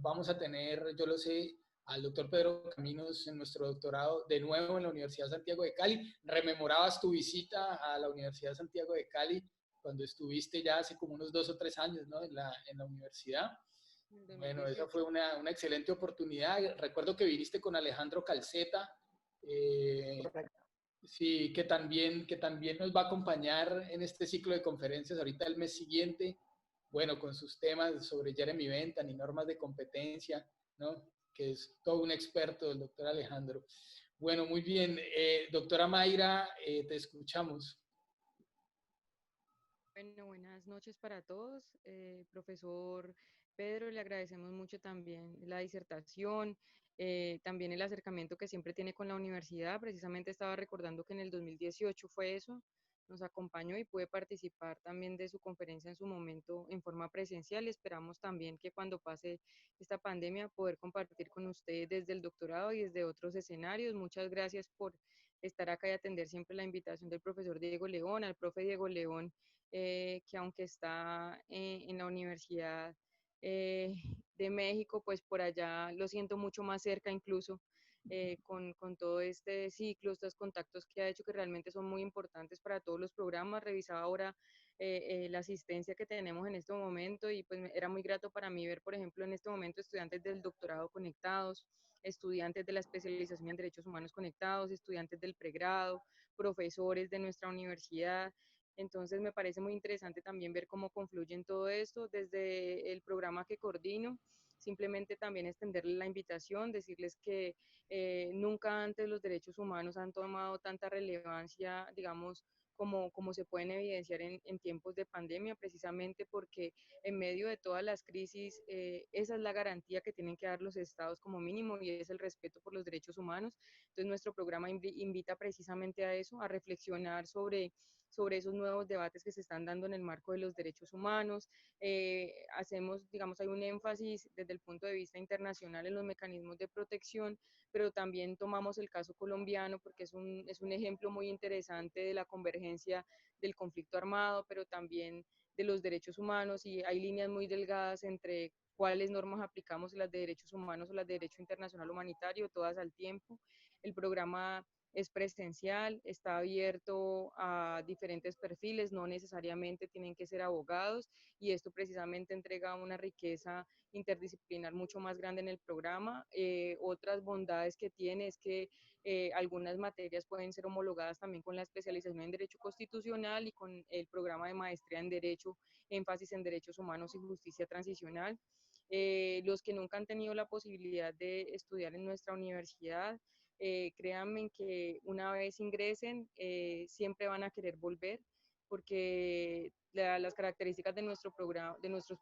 vamos a tener, yo lo sé, al doctor Pedro Caminos en nuestro doctorado de nuevo en la Universidad Santiago de Cali. Rememorabas tu visita a la Universidad Santiago de Cali cuando estuviste ya hace como unos 2 o 3 años, ¿no? en la universidad. Bueno, esa fue una excelente oportunidad. Recuerdo que viniste con Alejandro Calceta, sí, que también nos va a acompañar en este ciclo de conferencias ahorita el mes siguiente, bueno, con sus temas sobre Jeremy Bentham y normas de competencia, ¿no? Que es todo un experto, el doctor Alejandro. Bueno, muy bien. Doctora Mayra, te escuchamos. Bueno, buenas noches para todos. Profesor Pedro, le agradecemos mucho también la disertación, también el acercamiento que siempre tiene con la universidad. Precisamente estaba recordando que en el 2018 fue eso, nos acompañó y pude participar también de su conferencia en su momento en forma presencial. Esperamos también que cuando pase esta pandemia poder compartir con usted desde el doctorado y desde otros escenarios. Muchas gracias por estar acá y atender siempre la invitación del profesor Diego León, al profe Diego León, que aunque está en la Universidad de México, pues por allá lo siento mucho más cerca incluso, con todo este ciclo, estos contactos que ha hecho que realmente son muy importantes para todos los programas. Revisaba ahora la asistencia que tenemos en este momento y pues era muy grato para mí ver, por ejemplo, en este momento estudiantes del doctorado conectados, estudiantes de la especialización en derechos humanos conectados, estudiantes del pregrado, profesores de nuestra universidad. Entonces me parece muy interesante también ver cómo confluyen todo esto desde el programa que coordino. Simplemente también extenderles la invitación, decirles que nunca antes los derechos humanos han tomado tanta relevancia, digamos, como se pueden evidenciar en tiempos de pandemia, precisamente porque en medio de todas las crisis, esa es la garantía que tienen que dar los estados como mínimo y es el respeto por los derechos humanos. Entonces nuestro programa invita precisamente a eso, a reflexionar sobre esos nuevos debates que se están dando en el marco de los derechos humanos. Hacemos, digamos, hay un énfasis desde el punto de vista internacional en los mecanismos de protección, pero también tomamos el caso colombiano porque es un ejemplo muy interesante de la convergencia del conflicto armado, pero también de los derechos humanos, y hay líneas muy delgadas entre cuáles normas aplicamos, las de derechos humanos o las de derecho internacional humanitario, todas al tiempo. El programa es presencial, está abierto a diferentes perfiles, no necesariamente tienen que ser abogados, y esto precisamente entrega una riqueza interdisciplinar mucho más grande en el programa. Otras bondades que tiene es que algunas materias pueden ser homologadas también con la especialización en Derecho Constitucional y con el programa de maestría en Derecho, énfasis en Derechos Humanos y Justicia Transicional. Los que nunca han tenido la posibilidad de estudiar en nuestra universidad, créanme que una vez ingresen, siempre van a querer volver, porque las características de nuestros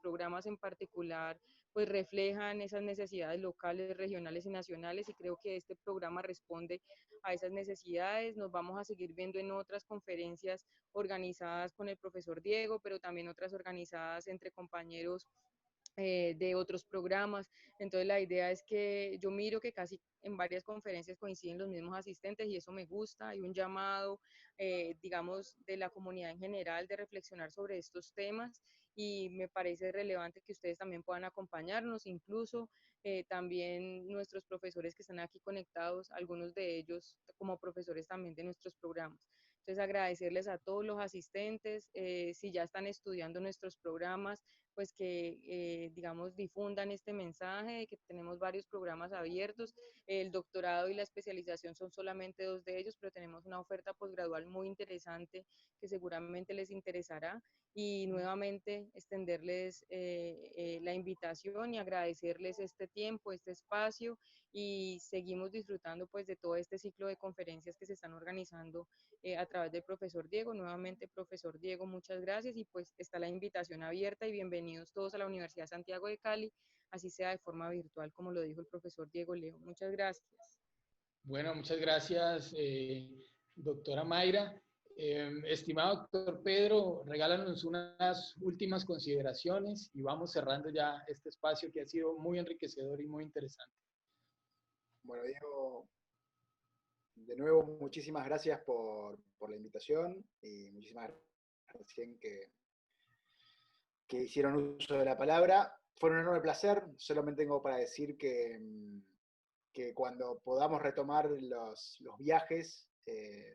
programas en particular, pues reflejan esas necesidades locales, regionales y nacionales, y creo que este programa responde a esas necesidades. Nos vamos a seguir viendo en otras conferencias organizadas con el profesor Diego, pero también otras organizadas entre compañeros de otros programas. Entonces la idea es que yo miro que casi en varias conferencias coinciden los mismos asistentes y eso me gusta. Hay un llamado, digamos, de la comunidad en general de reflexionar sobre estos temas, y me parece relevante que ustedes también puedan acompañarnos, incluso también nuestros profesores que están aquí conectados, algunos de ellos como profesores también de nuestros programas. Entonces agradecerles a todos los asistentes, si ya están estudiando nuestros programas, pues que, digamos, difundan este mensaje de que tenemos varios programas abiertos. El doctorado y la especialización son solamente 2 de ellos, pero tenemos una oferta posgradual muy interesante que seguramente les interesará. Y nuevamente extenderles la invitación y agradecerles este tiempo, este espacio, y seguimos disfrutando pues de todo este ciclo de conferencias que se están organizando a través del profesor Diego. Nuevamente, profesor Diego, muchas gracias, y pues está la invitación abierta y bienvenidos todos a la Universidad Santiago de Cali, así sea de forma virtual, como lo dijo el profesor Diego Leo. Muchas gracias. Bueno, muchas gracias, doctora Mayra. Estimado doctor Pedro, regálanos unas últimas consideraciones y vamos cerrando ya este espacio que ha sido muy enriquecedor y muy interesante. Bueno, Diego, de nuevo, muchísimas gracias por la invitación y muchísimas gracias que hicieron uso de la palabra. Fue un enorme placer. Solamente tengo para decir que cuando podamos retomar los viajes,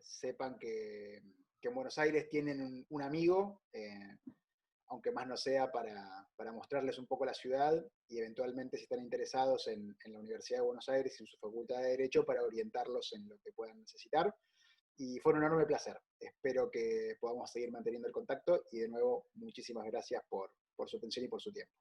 sepan que en Buenos Aires tienen un amigo, aunque más no sea para mostrarles un poco la ciudad, y eventualmente si están interesados en la Universidad de Buenos Aires y en su Facultad de Derecho, para orientarlos en lo que puedan necesitar. Y fue un enorme placer. Espero que podamos seguir manteniendo el contacto, y de nuevo, muchísimas gracias por su atención y por su tiempo.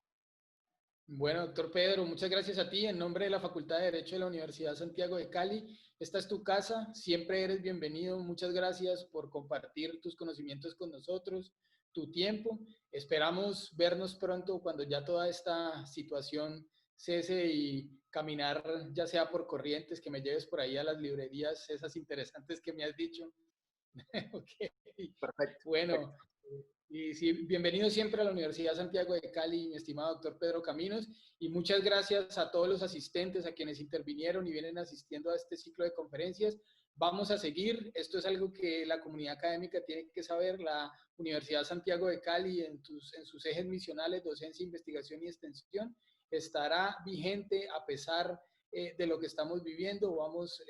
Bueno, doctor Pedro, muchas gracias a ti. En nombre de la Facultad de Derecho de la Universidad Santiago de Cali, esta es tu casa, siempre eres bienvenido. Muchas gracias por compartir tus conocimientos con nosotros, tu tiempo. Esperamos vernos pronto cuando ya toda esta situación cese y caminar, ya sea por Corrientes, que me lleves por ahí a las librerías esas interesantes que me has dicho. Okay. Perfecto. Bueno. Perfecto. Y sí, bienvenido siempre a la Universidad Santiago de Cali, mi estimado doctor Pedro Caminos, y muchas gracias a todos los asistentes, a quienes intervinieron y vienen asistiendo a este ciclo de conferencias. Vamos a seguir, esto es algo que la comunidad académica tiene que saber. La Universidad Santiago de Cali, en sus ejes misionales, docencia, investigación y extensión, estará vigente a pesar de lo que estamos viviendo. Vamos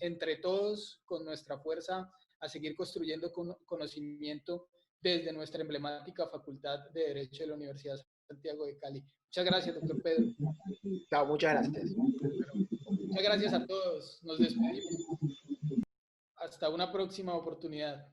entre todos, con nuestra fuerza, a seguir construyendo conocimiento desde nuestra emblemática Facultad de Derecho de la Universidad Santiago de Cali. Muchas gracias, doctor Pedro. Chao, muchas gracias. Muchas gracias a todos. Nos despedimos. Hasta una próxima oportunidad.